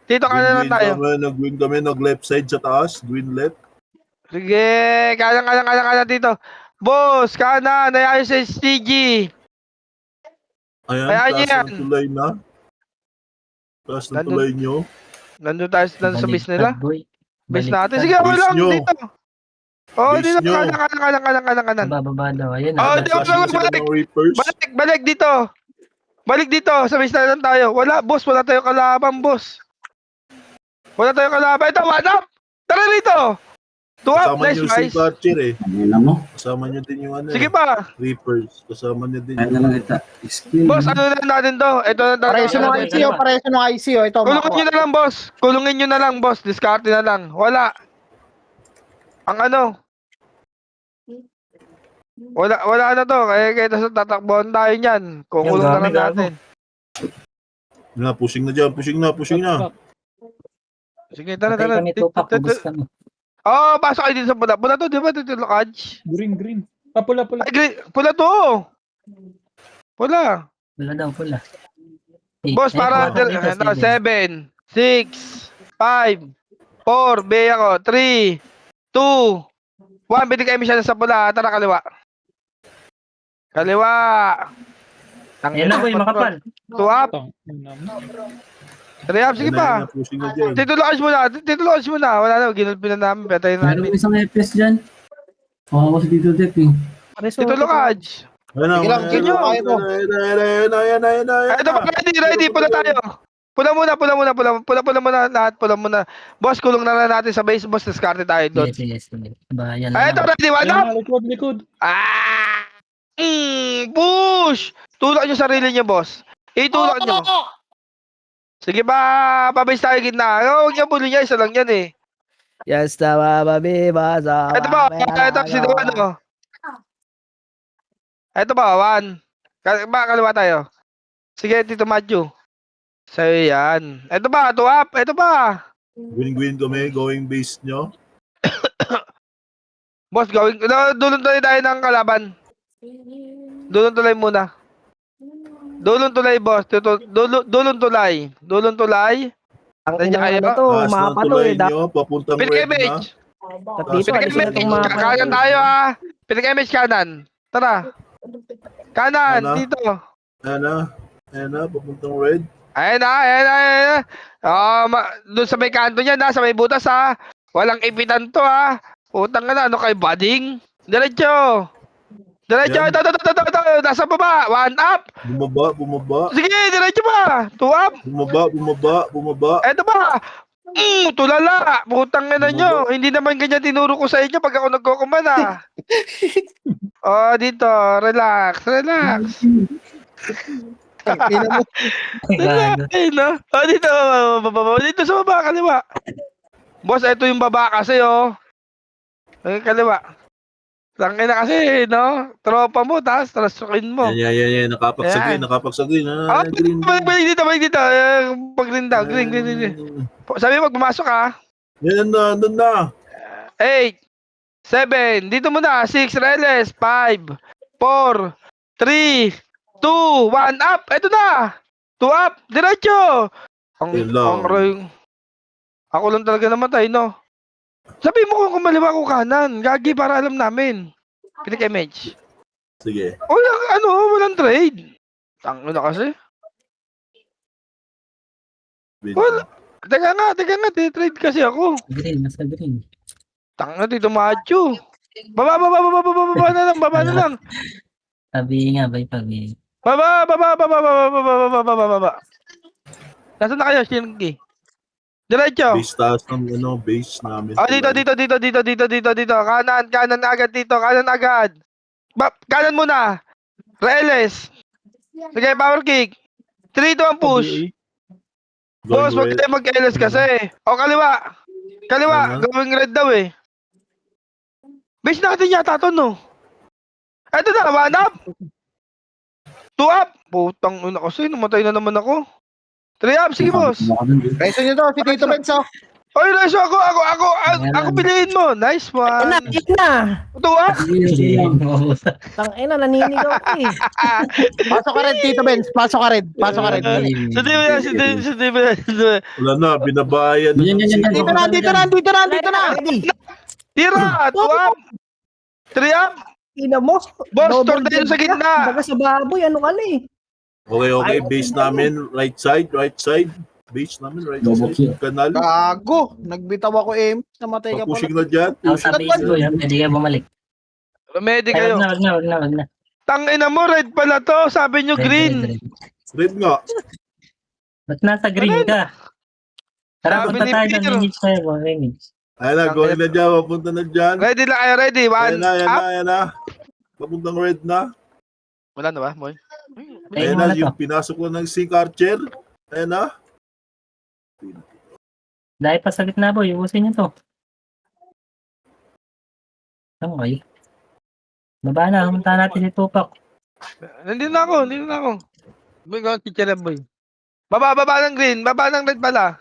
Dito kanan lang tayo. Nag-win kami, nag-left side sa taas. Green left. Sige, kanan dito. Boss, kanan. Ayayon sa STG. Ayan, Ayan taas yan. ng tulay na. Taas ng Nandun- tulay nyo. Nandun tayo sa base nila. Boy. Base Baliktad. natin. Sige, ako Base lang. nyo. Dito. Oh, Base dito. nyo. Kanan. Bababa daw. Ayan Oh, na. di- Flashing na sila ng Reapers. Balik dito. Balik dito. Sa base na lang tayo. Wala tayong kalaban, boss. Wala tayong kalaban. Ito, one up. Tara rito. 2 up. Kasama Nice, nyo si guys. Butcher eh. Ano mo? Kasama nyo din yung ano Sige eh. pa. Reapers. Kasama nyo din Kaya yung na lang ito. Skill. Boss, ano na natin to? Ito na Pareso ng Ano, IC, oh. Pareso ng IC, oh. Ito, Kulungin nyo makuha. na lang, boss. Kulungin nyo na lang, boss. Discarte na lang. Wala. Ang ano? Wala na to. Kaya sa tatakbuhan tayo niyan. Kukulong na lang Yung gago. natin. Na, pushing na dyan. Pushing na. Sige, Patay tara. kami tupak. Ubus kami. Oh, pasok kayo dito sa pula. Pula to, di ba? Dito lokaj. Green. Pula. Ay, pula to. Pula. Wala daw, pula. Boss, para 7, 6, 5, 4, B ako, 3, 2, 1, binig kayo siya sa pula. Tara, kaliwa. Ayan na, boy, makapal. 2 up, 3 up, sige pa. Pushing na dyan. Tito Lucas muna. Wala na, ginulpi na namin. Patay na Meron namin. isang FPS dyan. Oo, ako si Tito Dep eh. Pareso. Tito Lucas. Ayan na. Sige lang, ayan Kinyo, na, kaya mo. ayan na. Ito pa, ready. Pula tayo. Pula muna lahat. Pula muna. Boss, kulong na lang natin sa base. Boss, discarte tayo doon. Sige. Bayan Ay, na ito, lang. ready. One up. Likod. Push! Tulak nyo sarili nyo, boss. Itulak nyo. Sige ba, pabase tayo gitna. Huwag niya bully niya, isa lang yan eh. Yes, tama, babi, basa. Ito ba, si Duan, no? Ito ba, Juan? Kaliwa tayo. Sige, Tito Matthew. Sa'yo yan. Ito ba, tuwap? Ito ba? Win kami, going base nyo. Boss, dulong tuloy tayo ng kalaban. Dulong tuloy muna. Dulong tulay, boss. Dulong tulay. Ang Nandiyan kayo? ina to, Taas ng mapa to tulay eh. nyo, papuntang Pinik red na. image. Dapat dito, Pinik alisin na image. itong mapa. Kanan tayo, ha. Pinik image kanan. Tara. Kanan, Ano? dito. Ayan na, papuntang red. Ayan na. Doon sa may kanto niya na, sa may butas ha. Walang ipitan to ha. Utang ka na, ano kay bading? Diretso. Diretso, Yan. ito, nasa baba, 1 up. Bumaba. Sige, diretso pa, 2 up. Bumaba. Eto ba? Tulala. Putang ina nyo. Hindi naman ganyan tinuro ko sa inyo pag ako nagkukumana. Dito. Relax. Ina mo. Gago. Ay, no? Dito. Dito sa baba, kaliwa. Boss, ito yung baba kasi, Ay, kaliwa. Tangina kasi, no? Tropa mo, tapos trasukin mo. Yan. Nakapagsagay. Balik dito. Pag-green daw. Green. Sabi mo, pumasok ka. Yan na, andun na. 8, 7, dito muna, 6, reles, 5, 4, 3, 2, 1, up! Ito na! 2 up! Diretso! Yun lang. Ako lang talaga namatay, no? Sabi mo kung kumaliwa ko kanan. Gagi para alam namin. Pinik-image. Sige. Walang trade. Tango na kasi. Wala. Teka nga, trade kasi ako. Green, nasa green. Tango dito macho. Baba na lang. Sabi nga, bay pagi. Baba. Nasaan na kayo, Shinki? Diretso. Base taas ng base namin. Dito. Kanan agad dito. Kanan agad. Kanan muna. Reles. Sige, power kick. 3-2 ang push. Boss, wag tayo mag-LS kasi. Kaliwa. Going red daw eh. Base natin yata to, no? Eto na, 1 up. 2 up. Putang ina kasi, namatay na naman ako. 3 up, sige boss. Reso nyo to, si Tito Benz, Oy, Reso, ako piliin mo. Nice one. Na. 2 up. Tangina, naninigaw ko eh. Pasok ka rin, Tito Benz. Pasok ka rin. Hindi mo yan. Wala na, binabayan na. Yan. Dito na. Tira, 2 up. 3 up. Ina mo. Boss, Double tornado sa dead ka. gitna. Baga sa baboy, ano ka na eh. Okay, base namin, right side. Base namin, right Double kill. side. Kanal. Gago. Nagbitaw ako namatay ka Pushing pala. na dyan. Sa base ko, yan. Pwede ka bumalik. Remedy Ay, kayo. wag na. Tangina mo, red pala to. Sabi nyo green. Red nga. Ba't nasa green ka? Tara, Sabi punta ni tayo ng Peter. image tayo. Image. Ayan na, going na dyan. Papunta na dyan. Ready na kayo, ready. 1 up. Ayan na. Papuntang red na. Wala na ba, boy? Tayo Ayan na, muna to. yung pinasok ko ng Sink Archer. Ayan na. Dahil pa sa gitna po, iusin niyo to. Okay. Baba na, humunta natin si Tupac. Nandito na ako. Boy, ko teacher boy. Baba ng green, baba ng red pala.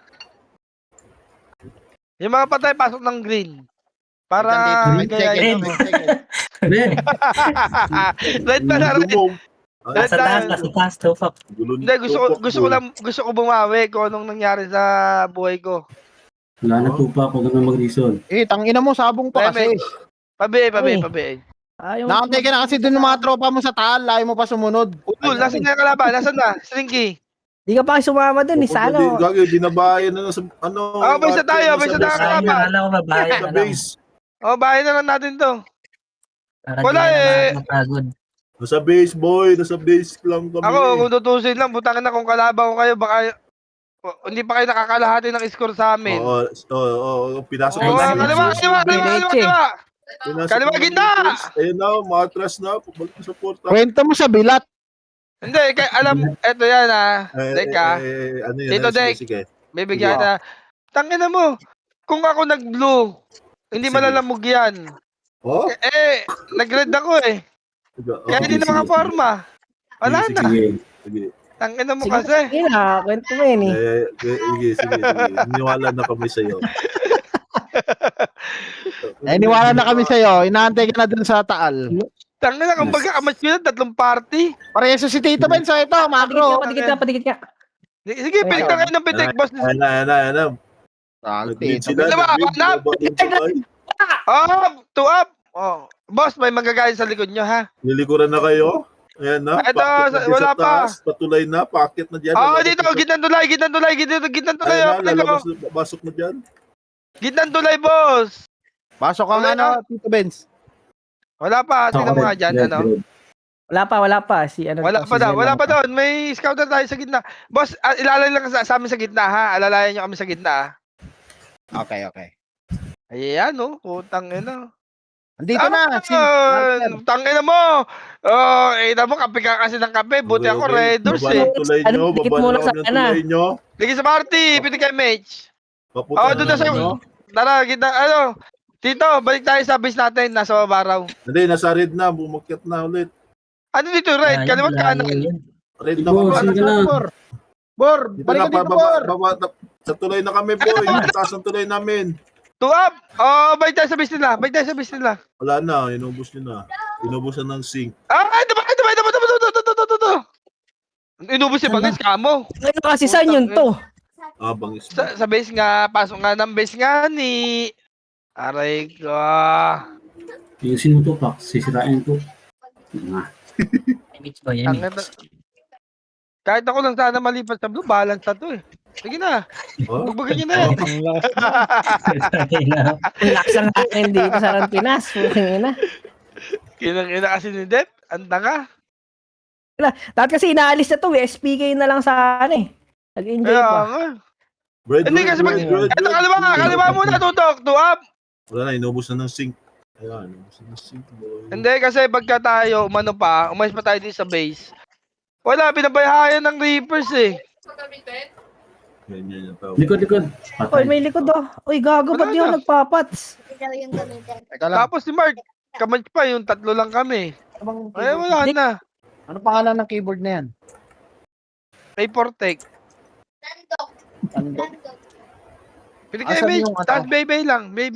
Yung mga patay pasok ng green. Para gayahin mo. Red. Red pala, red. Lumong. Nasa taas, Tupac. Hindi, gusto ko bumawi kung anong nangyari sa buhay ko. Wala na tupa ako na mag-reason. Tangina mo, sabong pa kasi. Pabi. Ayaw. Nakantay ka na kasi dun yung mga tropa mo sa taal. Ayaw mo pa sumunod. Udul, nasan na yung kalaban? Nasan na? Slinky. Di ka pa sumama dun eh. Sa ano? Gagi, binabayan na sa ano. Bisa tayo sa kalaban. Ayun, akala ko babae Sa na lang. base. Bahay na lang natin to. Para Wala di eh. na mapagod. Nasa base, boy. Nasa base lang kami. Ako, kung tutusin lang, butangin na kung kalaban ko kayo, baka hindi pa kayo nakakalahati ng score sa amin. Oo. Pinasok Ay, ko ay, Kaliwa. Pinasok Kaliwa, ko ng gitna! base. Ayun na, matras na. Pabalik na sa porta. Kwento mo sa bilat. Hindi, eto yan Teka, Ano yun? Dito, Dek. Sige. bibigyan na. Tangina mo, kung ako nag-blue, hindi Sige. malalamog yan. Oh? Nag-red ako eh. Kaya hindi na makaporma. Wala na. Sige. Tangina mo Sige, kasi. ina, kwento mo yun eh. Sige. Niwala na kami sa'yo. Niwala na kami sa'yo. Inaantay ka na dun sa taal. Tangina, kung baga kamas yun, 3 party. Pareso si Tito Benz. Ito, macro. Patikit ka. Sige, pilik na kayo ng pitik, boss. Ayan na. Nag-lead sila. Diba, hanap? Nag-lead. Oh, 2 up. Oh. Boss, may magagaling sa likod nyo, ha? Nilikuran na kayo. Ayan na. Ito, packet na dyan wala sa pa. taas. Patulay na. Packet na dyan. Dito, gitnang tulay. Gitnang tulay. Ayan na, lalabas na. Pasok na dyan. Gitnang tulay, boss. Pasok ang Wala ano, Tito Benz. Wala pa, tingnan mo nga dyan, ano? Wala pa. Si ano Wala to, pa si daw, Zen wala lang pa to. doon. May scouter tayo sa gitna. Boss, ilalay lang sa amin sa gitna, ha? Alalayan nyo kami sa gitna, ha? Okay. Ayan, no? Putang ina. Andito na. Si Tangina mo! Oh, ina mo, kape ka kasi ng kape. Buti ako, Red Doors, Baba eh. ng tulay nyo. Ano, dikit Baba muna na sa kami ng ana. tulay nyo. Lagi sa party, piti kay Mitch. Papunta Doon na sa... ano? Tara, gitna, ano? Tito, balik tayo sa base natin. Nasa baba raw. Hindi, nasa red na. Bumakyat na ulit. Ano dito, Red? Kaliwat kanan. Red na Boss, baba. sige na. Bor, Dito balik na, ka dito, baba, Bor. baba, sa tulay na kami, boy. Taas ang tulay namin. Two up! Oh, balik tayo sa base nila. Balik tayo sa base nila. Wala na, inubos nyo na. Inubusan ng sink. Ito ba? Inubos si Bangis, kamo. Ngayon kasi saan yun to? Ah, bangis na. Sa base nga, pasok nga ng base nga ni... Aray ko. Ayusin mo to, Pak. Sisirain ko. Image ba yan? Kahit ako lang sana malipat sa blue, balance na to eh. Sige na, Oh? bugbagan nyo na yan. Ang lakas ng hangin dito sa Rampinas. Puking ina. Kinang-ina kasi ni Dep, ang tanga. Dati kasi inaalis na to, SPK na lang sana eh. Nag-enjoy Kaya pa. nga. Bread, Hindi kasi mag... Ito, kaliwa muna, tutok, two up. Wala na, inubos na ng sink. Ayan, inubos na ng sink, boy. Hindi kasi pagka tayo, umano pa, umalis pa tayo dito sa base. Wala, pinabayahan ng Reapers eh. Yan yung tawag. Likod. Oy, Patay. may likod oh. Uy, gago, ba't di ako nagpapats? Teka lang. Tapos si Mark, kamay pa, yung tatlo lang kami. Ay, wala na. Ano pangalan ng keyboard na yan? May Portec. Tandok. Pili kayo, Asan Mitch. yung ano? Tapos Bebe lang. May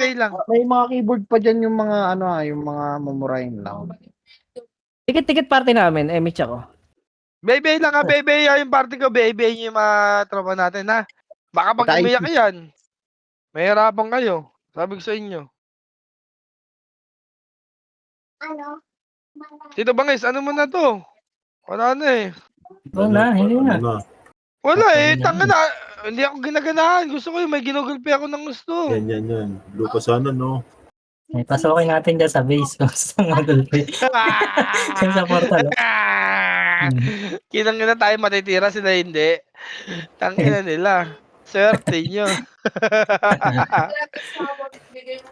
mga keyboard pa dyan yung mga ano yung mga mamurahin lang. Tikit-tikit party namin, Mitch ako. Bebe lang ha, Bebe. Yung party ko, Bebe yung mga tropa natin ha. Baka pag Tayo. umiyak yan, mahirapan kayo. Sabi ko sa inyo. Tito Bangis, ano mo na to? Wala na eh. Wala, hindi na. Ano na? Wala eh, Okay, tanga na. Hindi ako ginaganahan. Gusto ko yung may ginugulpi ako ng gusto. Yan. Blue pa sana, no? Ay, pasokin natin dyan sa base ko. Sa magulpi. Sa portal. Kinang tayo matitira, sila hindi. Tangina nila. Swerte nyo.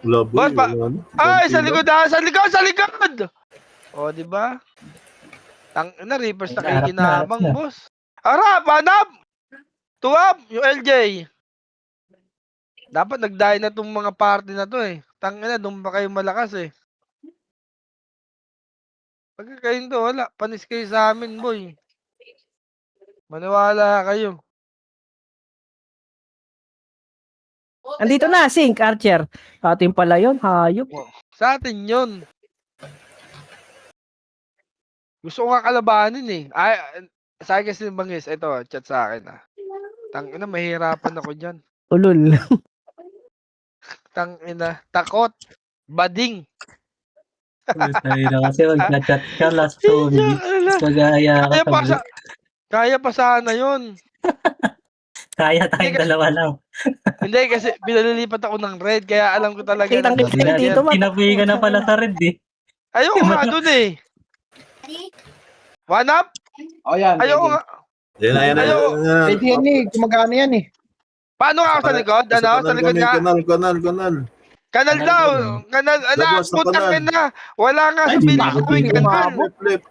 Wala, boy. Boss, Wala, ano? Ay, sa Konti likod lang. ah! Sa likod! O, di ba? Tangina, Reapers na kayo Harap na, kinabang, harap na. boss. Harap! Hanap! Tuwap! Yung LJ. Dapat nag-die na tong mga party na to eh. Tangina, doon pa kayo malakas eh. Pagka kayo to, wala. Panis kayo sa amin, boy. Maniwala kayo. Andito na, Sink, Archer. Atin pala yun, hayop. Sa atin yun. Gusto ko nga kalabanin eh. Ay, sa akin kasi Bangis, ito, chat sa akin ah. Tangina, mahirapan ako dyan. Ulul. Tangina, takot. Bading. Sabi na kasi mag-chat ka last 2 minutes. Tapos mag-aaya ka. Kaya pa sana yun. Kaya tayong dalawa lang. Hindi, kasi pinalilipat ako ng red, kaya alam ko talaga. Kitang na- kita dito, man. Tinapuy ka na pala sa red eh. Ayoko nga dun eh. One up? Oh, yan. Ayoko nga. Yan na. Pwede yan eh. Gumagana yan eh. Paano nga ako sa likod? Ano? Sa likod nga? Kanal. Kanal daw. Kanal. Anak, Labas na putang kanal. ina. Wala nga sa Ay, bilis bakit ko yung hindi kanal. Flip.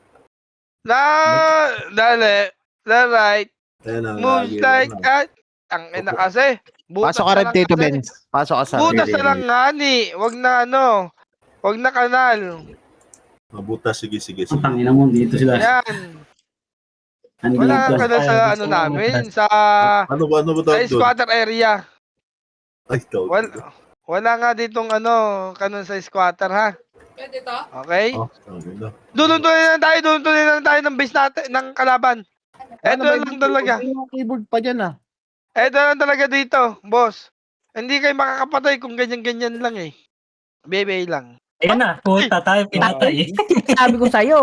Dali. The right. Ayan na. Moves like that. Ang ina kasi. Butas Pasok ka na rin lang dito, kasi. Ben. Pasok ka sa Butas na lang nga ni. Wag na ano. Wag na kanal. Mabuta, sige. Ang tangina mo, dito sila. Yan. Andito. Wala nga kanal sa Gusto ano mo namin. butas. Sa Ano ba sa tawag doon? squatter area. Ay, tawag. Wala nga ditong ano, kanon sa squatter ha. Pwede to? Okay? Oh, tawag na. Duduntunin lang tayo ng base natin, ng kalaban. Eto lang talaga. May mga keyboard pa dyan ah. Eto lang talaga dito, boss. Hindi kayo makakapatay kung ganyan-ganyan lang eh. Bebe lang. Ayan na, puta tayo pinatay. Sabi ko sa'yo,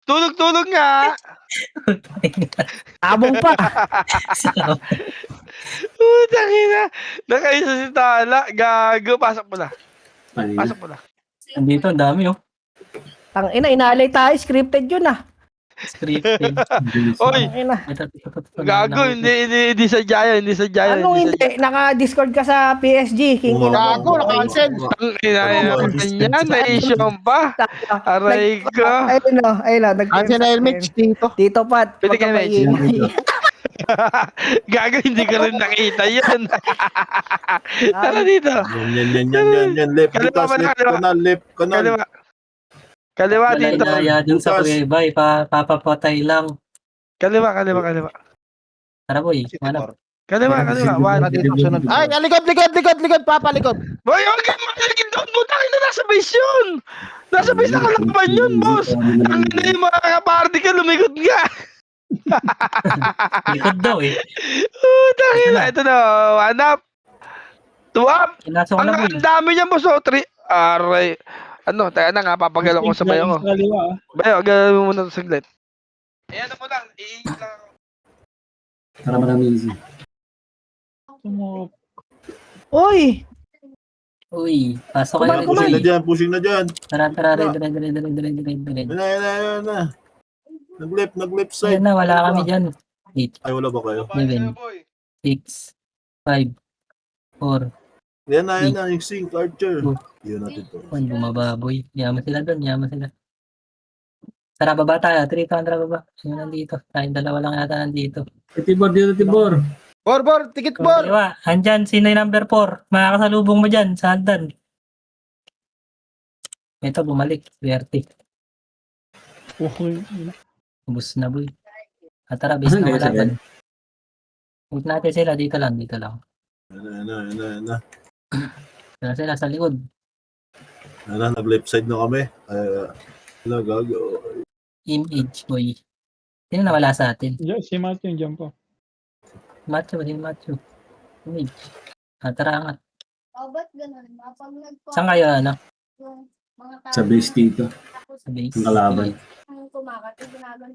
Tulog-tulog nga! tabong pa. Putang ina! Nakaisa si Tala. Gago. Pasok mo na. Kanina. Pasok mo na. Andito, ang dami oh. Tangina, inaalay tayo. Scripted yun ah. Scripted. Oy, Tangina. Ito, gago, hindi sadya yan, hindi sadya yan. Anong hindi? Naka-discord ka sa PSG. King Gago, naka-cancel. Ina yan, na-issue pa. Aray ko. Ayun o, ayun o. Cancel na helmet dito. Tito Pat. Pwede ka, huwag Mitch. maingay. Gago, hindi ko rin nakita yan. Tara dito. Yan. Left Kaliwa butas, ba na, left kaliwa? kanal, left kanal. Kaliwa. Kaliwa dito. Kaya dun sa Bukas. kuweba, papapatay lang. Kaliwa. Tara boy, manap. Kaliwa. One. Dito sunod. Ay, likod, papalikod. Boy, huwag kang makiligin doon mo. Tayo na nasa base yun. Nasa base na kalaban yun, boss. Ang ina yung mga kaparty ka, lumikot nga. Likod daw eh. Tayo na. Ito na. One up. Two up. Kinasok ko na boy. Ang dami niyan, boss. Oh, three. Aray. Ano, tayo na nga. Papagalaw ko sa bayo ko. Bayo, gawin mo muna ito saglit. Ayan na mo lang. I-iit lang ako. Para marami easy. Uy! Uy, pasok kayo. Pushing na dyan. Tara, red. Yan na. Nag-left side. Ayan na, wala kami dyan. 8, Ay, wala ba kayo? 7, 6, 5, 4, Yan na, yung sync, Archer. Yun natin to. 1, bumababoy. Yaman sila doon, Tara, baba tayo. 3 tara, baba. Sino nandito? Tayong dalawa lang yata nandito. Tibor, dito, Tibor. Bor, tikit So, kaliwa, andyan, sino yung number 4? Makakasalubong mo dyan, sa hagdan. Ito, bumalik. Swerte. Ubus na, boy. Tara, base Asan na kayo sa malaban. Huwag natin sila, dito lang. Yan na. Tara sila, sa likod. Yan na, nag-left side na kami. Gago. Image, boy. Sino nawala sa atin? Si Matthew, dyan po. Macho. Image. Tara, angat. Oh, ba't ganun? Kapag Saan kayo, ano? yung mga Sa base dito. Sa base. Ang kalaban. ang kumakat, yung ginagawa.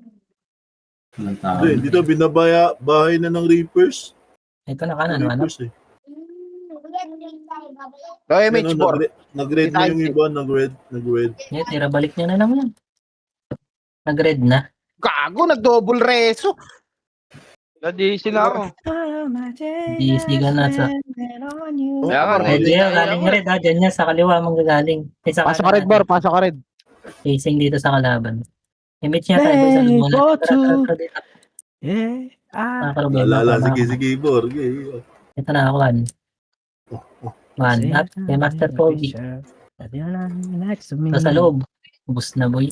Walang tao. Hindi, dito binabaya bahay na ng Reapers. Ito na kanan, ano? Reapers eh. Go, Ano, image, Bor. nag-red na yung iba, nag-red. Tira, balik nyo na naman yan. Nag-red na. Gago, nag-double reso. Na-DC na ako. DC ka na sa... Kaya nga, Red yan, galing red ha. Diyan yan, sa kaliwa mong gagaling. Pasok ka red, Bor. Pasok ka red. Facing dito sa kalaban. Image niya tayo, boy, sa loob mo na. Tara, dito. Alala, sige, Bor. Okay. Ito na ako, one. One, up. Kay Master Pogi. Ito sa loob. Ubus na, boy.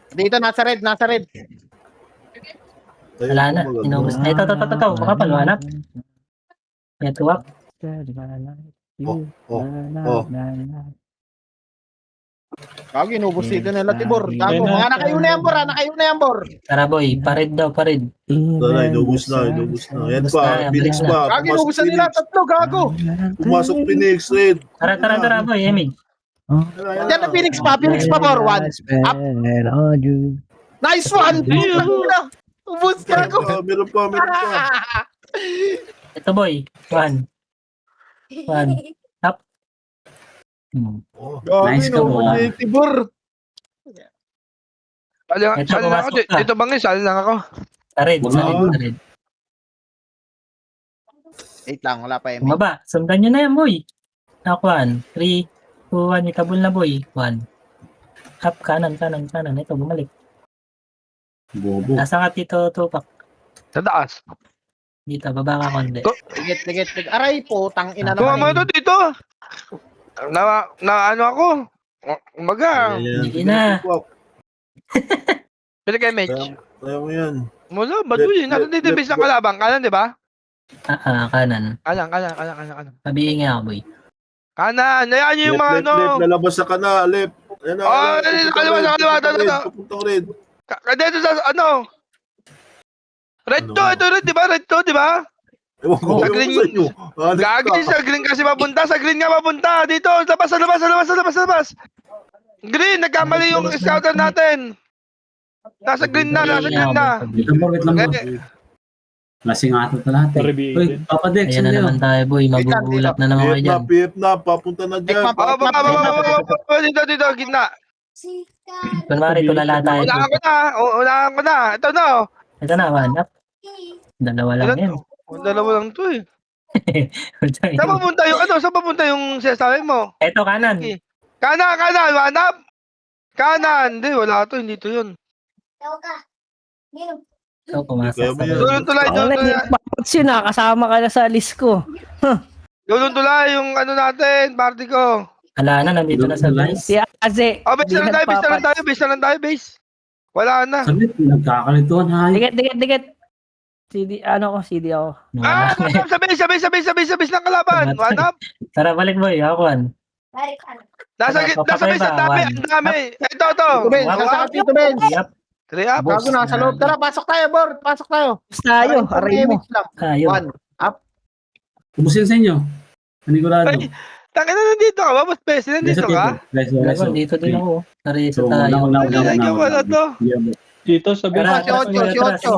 Dito, nasa red. Wala na. Inubos na. Ito. Makapal, one up. Ito up. Gago, inubos dito nila, Tibor. Gago, mga nakayo na yan, Bor. Tara, boy. Pared daw, pared. Wala, inubos na. Yan Inubos pa, na, Phoenix balik na. pa. Gago, inubos na nila, tatlo, gago. Pumasok Phoenix, red. Tara, boy. Image. Yan na, Phoenix pa, Bor. One. Up. Nice one. Ubus, gago. Meron pa. Ito, boy. One. Up. Gago, Nice ka, inubos Bor. ni Tibor. Ito, Sali lang ako. pumasok ka. Dito bangis, sali lang ako. Pared. Wala. Sa red. Wait lang, wala pa, Bumaba. Sundan nyo na yan, boy. Knock 1. 3, 2, 1. Itabol na, boy. 1. Up, kanan. Ito, bumalik. Bobo. Nasa ka dito, tupak. Sa taas. Dito, baba ka konti. Ligit. Aray po, tang ina Kung naman. ito dito. Na ano ako. Umaga. Hindi na. Pwede kayo, Mitch. Kaya mo yan. Mula, baduy. Nasa dito base ng kalabang. Kanan, di ba? Kanan. Kanan. Sabihin nga ako, boy. Kanan. Hayaan nyo yung mga ano. Left, lalabas sa kana, left. Yan na, Oh, kaliwa. Pupuntang red. Dito sa ano. Red to, ito red, di ba? Red to, di ba? Ewan ko, Sa ewan green- ko sa inyo. Gagi, sa green kasi mapunta. Sa green nga mapunta. Dito, labas. Green, nagkamali yung scouter natin. Nasa green na. Wait lang, Bor. Wait lang, Bor. Lasing ata ito lahat eh. Uy, Papa Dex, Ayan na ano yun? naman tayo, boy. Magugulat na naman kayo dyan. PF na, papunta na dyan. Dito, gitna. Si Karen. Kunwari, tulala tayo Unahan dito. ko na. Ito na. Ito na, one up. Dalawa lang Ilan yan. to? Dalawa lang to eh. Saan papunta yung sinasabi mo? Ito, kanan. Kanan, hanap! Kanan! Hindi, wala to, hindi to yun. Tawag ka. Nino. Ito, pumasok Kaya sa mo yan. loob. Tulay. Paputs yun ah, kasama ka na sa list ko. Tulay yung ano natin, party ko. Ala na, nandito na sa Tulay. base. Si Aze. Oh, base na lang tayo, base. Wala na. Sabi, nagkakalituhan hayop. Dikit. CD, CD ako. Ah, sabay ng kalaban. Hanap. Tara, balik boy. Akuan. Balik ka. Nasa base, ang dami. Ito. Tito Ben, saan ka Tito Ben? Yup. 3 up. Gago na sa loob. Tara, pasok tayo, Bor. Pasok tayo. Tapos tayo, aray mo. Ayun. 1 up. Kumusta yun sa inyo? Panigurado. Ay, Tangin na nandito ka ba? Mas base nandito ka? Ako, dito din ako. Naresa So, tayo. Wala to. Dito sa Tara, Si Ocho.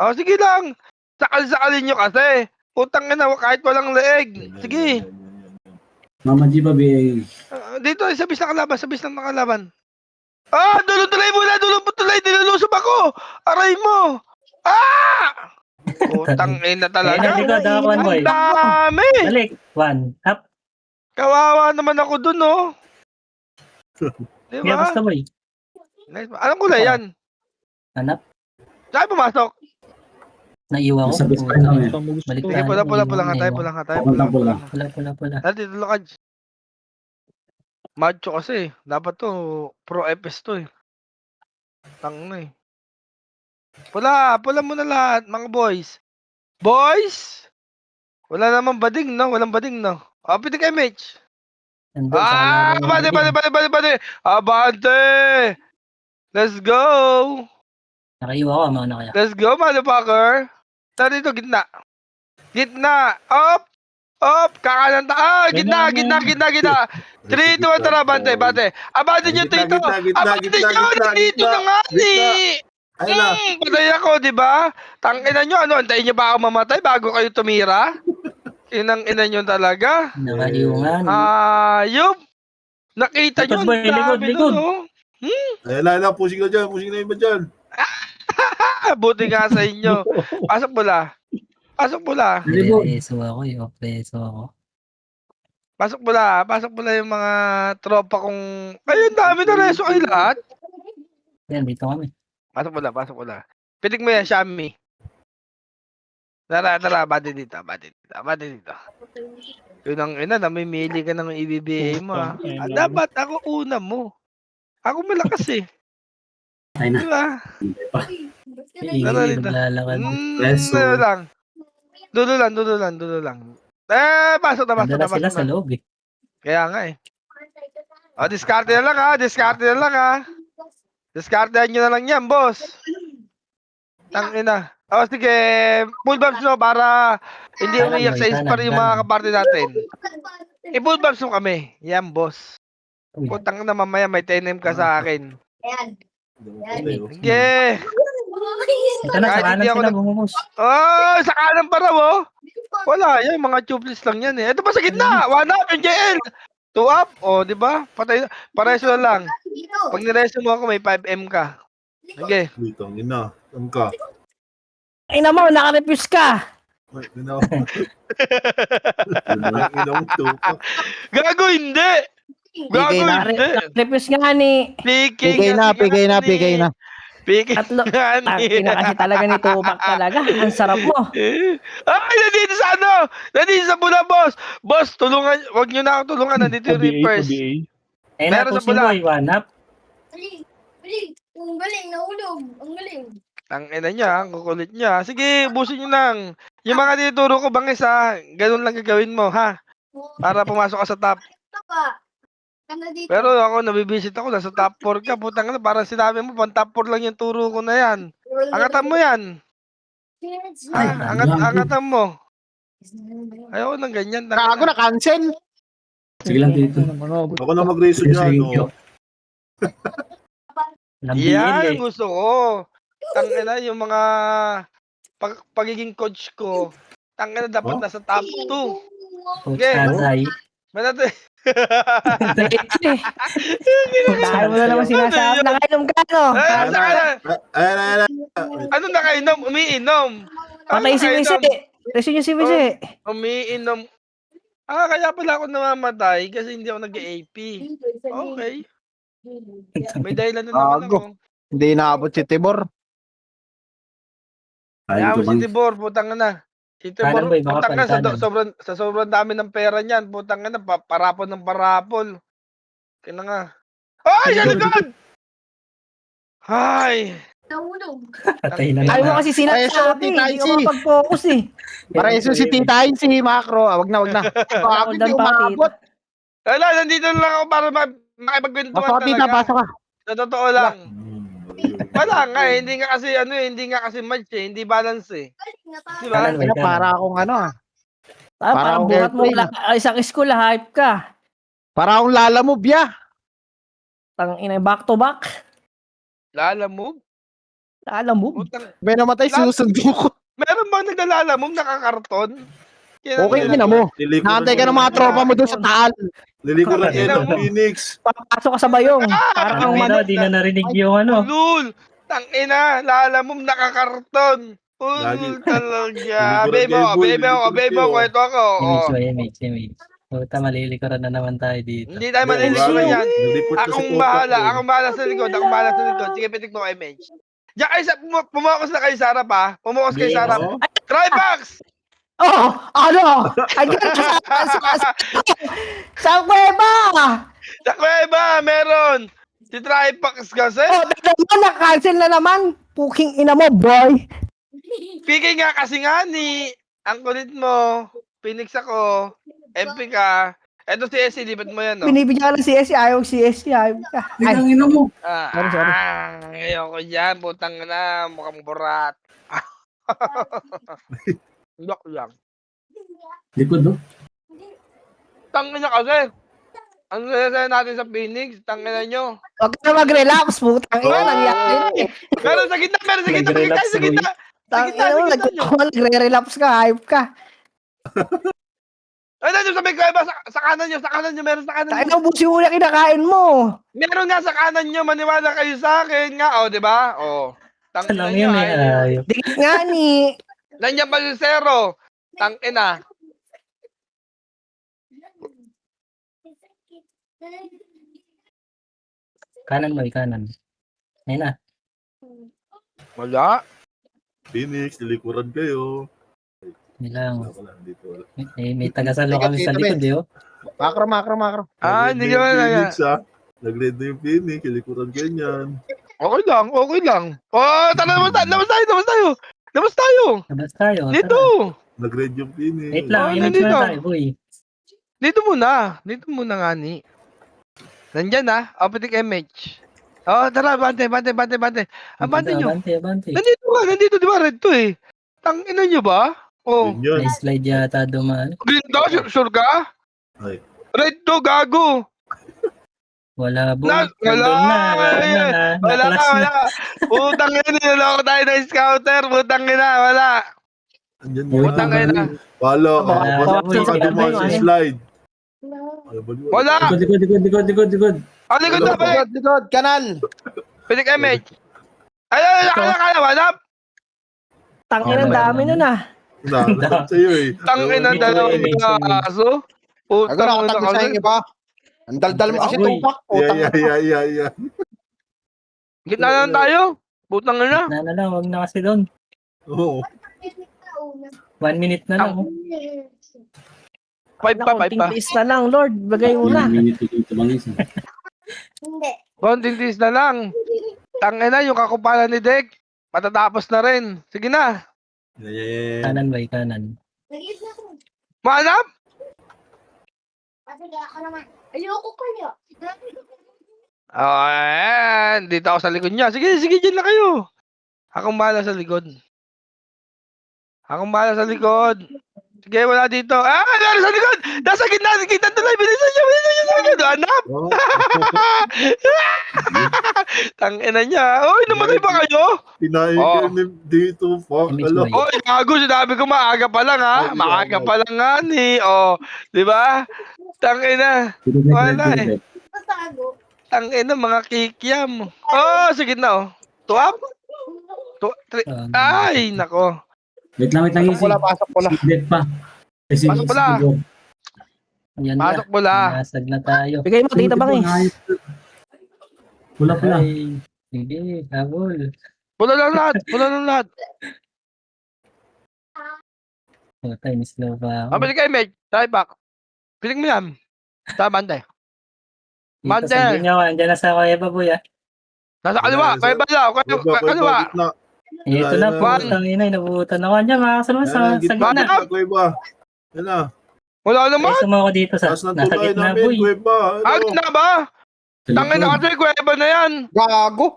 Oh, sige lang. Sakal-sakalin nyo kasi. Putang ina, kahit walang leeg. Sige. Mama G ba, B? Dito, sabis na kalaban. Ah, dulong tulay, nilulusog ako. Aray mo. Ah! Putang ina Ayun, talaga. likod, akuan boy. Ang dami. Balik. One. Up. Kawawa naman ako dun, oh. Yeah, Diba? basta boy. Nice. Anong kulay yan? Hanap. Saan pumasok? Naiwa ko. Sa best friend kami. Balik Sige, tayo. pula nga tayo. Papuntang pula. Pula. Dito, lakad. Macho kasi. Dapat to, pro FS to eh. Tangna eh. Pula muna lahat, mga boys. Boys! Wala namang bading, no? Walang bading, no? Oh, pwede kay Mitch. Nandun sa halaman. Bade! Abante! Let's go! Nakaiwa ko, mga kaya. Let's go, motherfucker! Tara dito, gitna. Up! Kakanan gitna! 3, 2, 1, tara, bante. Abante nyo, Tito! Abante nyo! Nandito na nga, Ayun na. Patay ako, di ba? Tangina nyo, antayin nyo ba ako mamatay bago kayo tumira? Inang-ina nyo talaga. Nakaiwangan. Ayop! Nakita nyo, Likod, boy, ang dami likod. doon, oh. Ayun na, pusing na yung iba dyan. Buti nga sa inyo. Pasok pula. Preso ako, preso ako. Pasok pula yung mga tropa kong... Ayun, dami na reso kayo lahat. Yan, dito kami. Pasok pula. Pitik mo yan, Shami. Tara, bati dito. Yun ang ina, namimili ka ng ibibigay mo. Dapat ako una mo. Ako malakas eh. Ay na. Diba? Iingay, naglalakad. Preso. Dulo lang. Pasok na. Nandun na sila sa loob eh. Kaya nga eh. O, diskarte na lang ha. Diskartehan nyo na lang yan, boss. Tangina. O, sige. Full bumps mo para hindi umiyak sa inspire yung mga kaparte natin. I-full bumps mo kami. Yan, boss. Putang na mamaya may 10M ka sa akin. Ayan. Sige. Ito na, sa Kahit kanan hindi ako sila bumumus. Oh, sa kanan pa raw, oh. Wala yan, mga tubeless lang yan eh. Ito pa sa gitna. 1 up, NJL. 2 up. O, di ba? Pareso na lang. Pag nireso mo ako, may 5M ka. Sige. Dito, ang ina. Saan ka? Ay naman, nakarefuse ka. Ay, ina. Ang ina mo, tupa. Gago, hindi. Gago, na. hindi. Refuse nga ni. Pigay na. Tatlo. Tatlo. Tangina kasi talaga ni Tupac talaga. Ang sarap mo. Ay, nandito sa ano? Nandito sa bula, boss. Boss, tulungan. Huwag nyo na ako tulungan. Nandito yung reapers. Ayun na, Meron sa pusin bula. boy. One up. Galing. Ang galing. Nahulog. Ang galing. Ang ina niya, ang kukulit niya. Sige, busin nyo lang. Yung mga tinuturo ko, bangis ha. Ganun lang gagawin mo, ha? Para pumasok ka sa top. Ito pa. Kanda dito. Pero ako, nabibisit ako. Nasa top 4 ka. Putang na, parang sinabi mo, pang top 4 lang yung turo ko na yan. Angatan mo yan. Ay, Angatan mo. Ayoko ng ganyan. Gago na, cancel. Sige lang dito. Ako na mag-reso dyan, no? Lambiin Yan, eh. gusto ko. Tangina yung mga pagiging coach ko, tangina dapat Oh? nasa top 2. Coach Okay. Azay. Manate. Dahil mo na naman sinasabi. Nakainom ka, no? Ay, saka na. Ayan. Ano nakainom? Umiinom. Ano Patay si Wisi. nakainom? Resin niyo si Wisi. Umiinom. Kaya pala ako namamatay kasi hindi ako nag-AP. Okay. May dahilan na naman Gago. ako. Hindi inaabot si Tibor. Kaya Ayun mo ko si Tibor, putang na. Si Tibor, Kanan ba, baka putang na, palikanan. sa sobrang dami ng pera niyan, putang na, parapol ng parapol. Kaya na nga. Ay, sa likod! Ay! Nahulog. Patay na Ayaw mo naman. kasi sinasabi. Tita Hindi ko Icy. mapag-focus eh. Pareso si Tita Icy, si Macro. Wag na. Gago, hindi Dal pa, umabot. Wala, nandito na lang ako para makipagkwentuhan Pasok ka, Tita, talaga. pasok ka. Sa totoo lang. Wala nga, hindi nga kasi match eh, hindi balance eh. Di ba? Kanan, Kaya para akong ano ah. Parang Parang buhat mo airplane, isang school, hype ka. Para akong lalamove ya. Ina back to back. Lala mo? Alam mo. Putang, May namatay, sinusundo ko. meron bang naglalala mo nakakarton? Okay, ina mo. Nakantay ka ng mga tropa mo doon sa taal. Nilikuran kayo ng Ina mo. Phoenix. Papasok ka sa bayong. Parang ang Ang manok. di na narinig yung ano. Ulul! Tangina, lala mo nakakarton. Lagi. Ulul talaga. Nilikuran Abe mo, kwento ako. Oh. Image. Puta, malilikuran na naman tayo dito. Hindi tayo malilikuran yan. Nilipot ka sa Akong Copa. bahala sa likod. Sige, pitik mo kay Mage. Diyan kayo pumokus na kayo sa harap ha. Pumokus kayo sa harap. Oo. Trimax! Oh, ano? Andiyan ka sa kuweba. Sa kuweba, meron. Si Trimax kasi. Oh, dahil na-cancel na naman. Puking ina mo, boy. Pigay nga kasi nga ni. Ang kulit mo. Phoenix ako. MP ka. Eto si SC, lipat mo yan, no? Binibigyan ka ng CSC, ayaw CSC, ayaw ka. Ay, Ang ina mo. Sorry. Ayoko dyan. Putang na. Mukhang burat. Lock lang. Likod, no? Tangin na kasi. Ang sasaya natin sa Phoenix, tangin na nyo. huwag ka na mag-relax, putang ina, nangyari na eh. Meron sa gitna, Nag-relax, sa gitna. Tangin na, nagre-relapse ka, hype ka. Ay, nandiyo sa may kuweba, sa kanan nyo, meron sa kanan Tayo nyo. na, busi mo na kinakain mo. Meron nga sa kanan nyo, maniwala kayo sa akin nga, di ba? Tangin na Alam nyo, yun eh. Ayop. Dikit nga ni. Nandiyan pa si Zero. Tangin na. Kanan mo, kanan. Ayun na. Wala. Phoenix, nilikuran kayo. Yun lang. Wala, dito wala. May tagasalo kami sa likod eh. Oh. Macro. Hindi Nag-lead naman yung na Phoenix, ha? Nag-lead na yung Phoenix, nilikuran kayo niyan. Okay lang. Labas tayo. Labas tayo. Dito. Tara. Nag-red yung Phoenix. Wait lang, image nandito. muna tayo, boy. Dito muna nga ni. Nandyan na. Pitik image. Tara, bante. Abante nyo. Abante. Nandito, di ba? Red to eh. Tangina nyo ba? Yun yun. May slide yata dumaan. Green daw, sure ka? Ay. Red to, gago. Wala, boy. Wala. Nandun na. Naklas na. Putang ina, niloloko tayo ng scouter. Putang ina, wala. Andyan Putang yan. ina. Wala. Wala. Basta ka dumaan sa slide. Ano ba yun? Wala. Likod. Likod na ba? Likod, kanal. Pitik image. Kaya, hanap. Tangin ang dami nun ah. Nakakatawa sa'yo eh. Tangina, Ito, dalawang image. aso. Ako Putang ina nakatago sa kasi. inyo ba? Ang daldal mo kasi Uy. tupak. Putang Yeah. Gitna na lang tayo. Putang ina. Na lang, wag na kasi doon. Oo. 1 minute na lang. Oh. 5 pa. Konting tiis na lang, Lord. Bagay mo na. Minute dito bang isa. Hindi. Konting tiis na lang. Tangina, yung kakupalan ni Dek. Matatapos na rin. Sige na. Yeah. Kanan, boy, kanan. Nagigit na ako. Mahanap? Kasi ako naman. Ayoko kaya. Ayan. Dito ako sa likod niya. Sige, dyan na kayo. Akong bahala sa likod. Sige, wala dito. Meron sa likod! Nasa gitna! Kita tuloy! Bilisan niyo sa likod! Hanap! Tangina niya. Oy, namatay ba kayo? Pinain Oh. ka ni dito, fuck. Image Alam. mo Oy, gago, sinabi ko maaga pa lang ha. Ay, Maaga ay. pa lang nga ni. Oh, di ba? Tangina. Wala eh. Natago. Tangina, mga kikiam. Oh, sige na oh. Tuwap. Ay, nako. Wait lang, easy. Pasok pula. Si Dead pa. Si Pasok pula. Siguro. Ayan Pasok na. mula. Nasag na tayo. Bigay mo, Tito Bangis. Pula. Ay, sige, habol. Pula lang lahat. Pula lang lahat. Patay, miss na pa ako. Pabili kayo, mate. Try back. Piling mo yan. Sa banda. Dito, Mande. sandin niyo ako. Andiyan na sa Kuya Baboy, ah. Nasa kaliwa. Kaya bala. Kaliwa. Gitna. Ito na po. One. Tangina, nabutan ako. Andiyan, makakasunod sa Gitna. gitna. Gitna, Kuweba. Yan na. Wala naman. Ay, sumako dito sa Taas ng nasa tulay gitna, namin, boy. Kuweba. Agad Ano? na ba? Tangin na kasi kuweba na yan. Gago.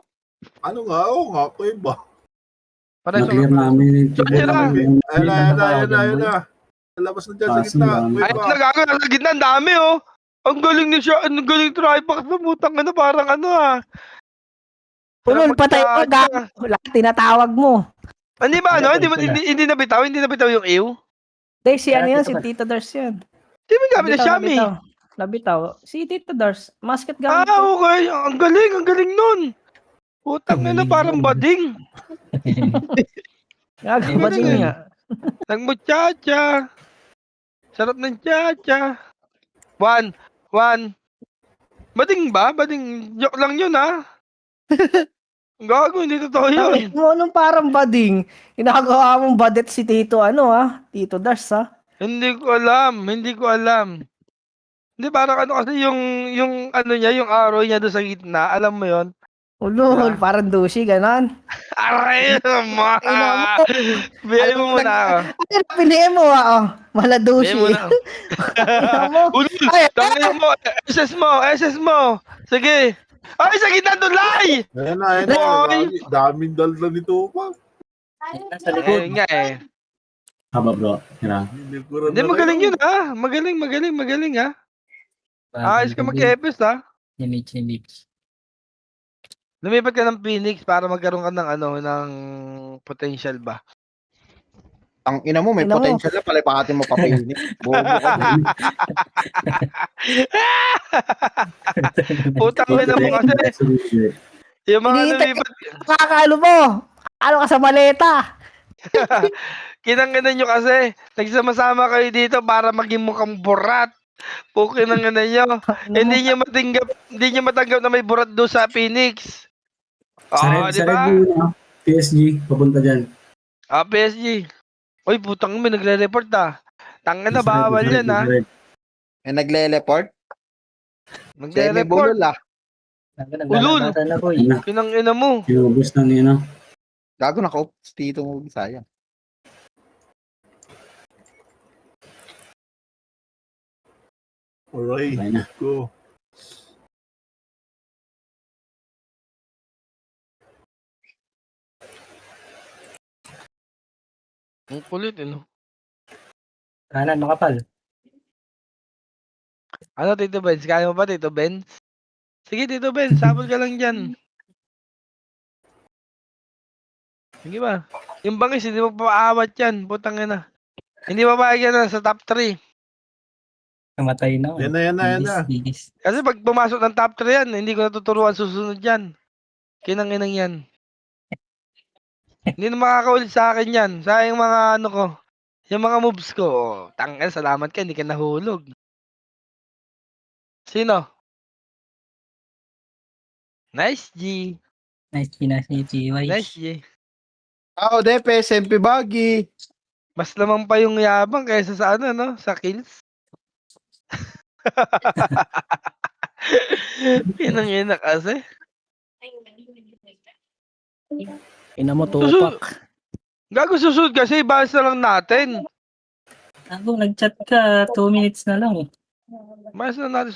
Ano nga? Oo nga, Kuweba. Para sa Na-clear namin. Diyan na. Ayan na. Lalabas na dyan sa Taas gitna. na. Ay, Kuweba. nagago. Nasa gitna. Ang dami oh. Ang galing ni siya. Ang galing tripack. Namutang ano. Parang ano ah. Ulol, patay mo, Magtsatsa. gago. Lahat tinatawag mo. Hindi ba ano? Ano, Hindi nabitaw? Hindi nabitaw yung ew? Hindi, si ano Kaya, yan, Tito si Bal. Tito Dars yan. Hindi mo gamit na Xiaomi. Nabitaw. Si Tito Dars. Masket Ah, gamit. ko. okay. Ang galing nun. Putang Ang na galing parang nun. bading. Gago, Ang ba din galing. nga? Nagmuchacha. Sarap ng chacha. One. Bading ba? Bading. Joke lang yun ha. Gago, hindi totoo yun. Mo nung parang bading. Inagawa mong badet si Tito Tito Dars Hindi ko alam. Hindi, parang ano kasi yung ano niya, yung arrow niya doon sa gitna. Alam mo yon? Ulol, Ah. parang douchey, ganon. Aray mo! Ina mo. Bigay mo muna ako. Ay, piliin mo Mala Bigay douchey. mo na. Ina mo. Ulul! Ay, Tangin mo! SS mo! Sige! Ay, sa gitna doon, Lai! Ayan na. Boy! Daming daldal nito, fuck. Sa likod. Ayun nga eh. Haba bro. Tira. Hindi, magaling yun ha. Magaling ha. Ayos ka mag-EPS ha. Image. Lumipat ka ng Phoenix para magkaroon ka ng ng potential ba? Ang ina mo, may Ina mo. potential na palipatin mo pa Phoenix. Bobo ka din. Putang ina mo kasi. Yung mga Hinihintay- lumipat, Kakalo mo. Ano ka sa maleta? kinanganan nyo kasi. Nagsama-sama kayo dito para maging mukhang burat. Pukinanganan nyo. Hindi nyo matanggap na may burat doon sa Phoenix. Sa Di Red ba? Bull na. PSG, papunta dyan. PSG. Oy, putang may nagre-report Tanga na, bawal yan May nagle-report. Semi Nagre-report. bulol Ulul. Naglalabatan na, boy. Kinangina mo. Inubos na niya no. Gago na ko. Tito mo, sayang. Alright, Patay na. go. Ang kulit, Kanan, makapal. Ano, Tito Benz? Kaya mo ba, Tito Benz? Sige, Tito Benz. Sabol ka lang dyan. Sige ba? Yung bangis, hindi mo paawat yan. Putang ina. Hindi mapapayag yan sa top 3. Namatay na. Yan na. Bigis. Kasi pag pumasok ng top 3 yan, hindi ko natuturuan susunod yan. Kinanginang yan. Hindi na makakaulit sa akin yan. Sa yung mga ko. Yung mga moves ko. Oh, tangin, salamat ka. Hindi ka nahulog. Sino? Nice G. Nice GY. Nice G. Depe, SMP Baggy. Mas naman pa yung yabang kaysa sa sa kills. Kinangina kasi. Ina mo, tupak. Gago susunod kasi, bahas na lang natin. Ako, nag-chat ka. 2 minutes na lang. Bahas na natin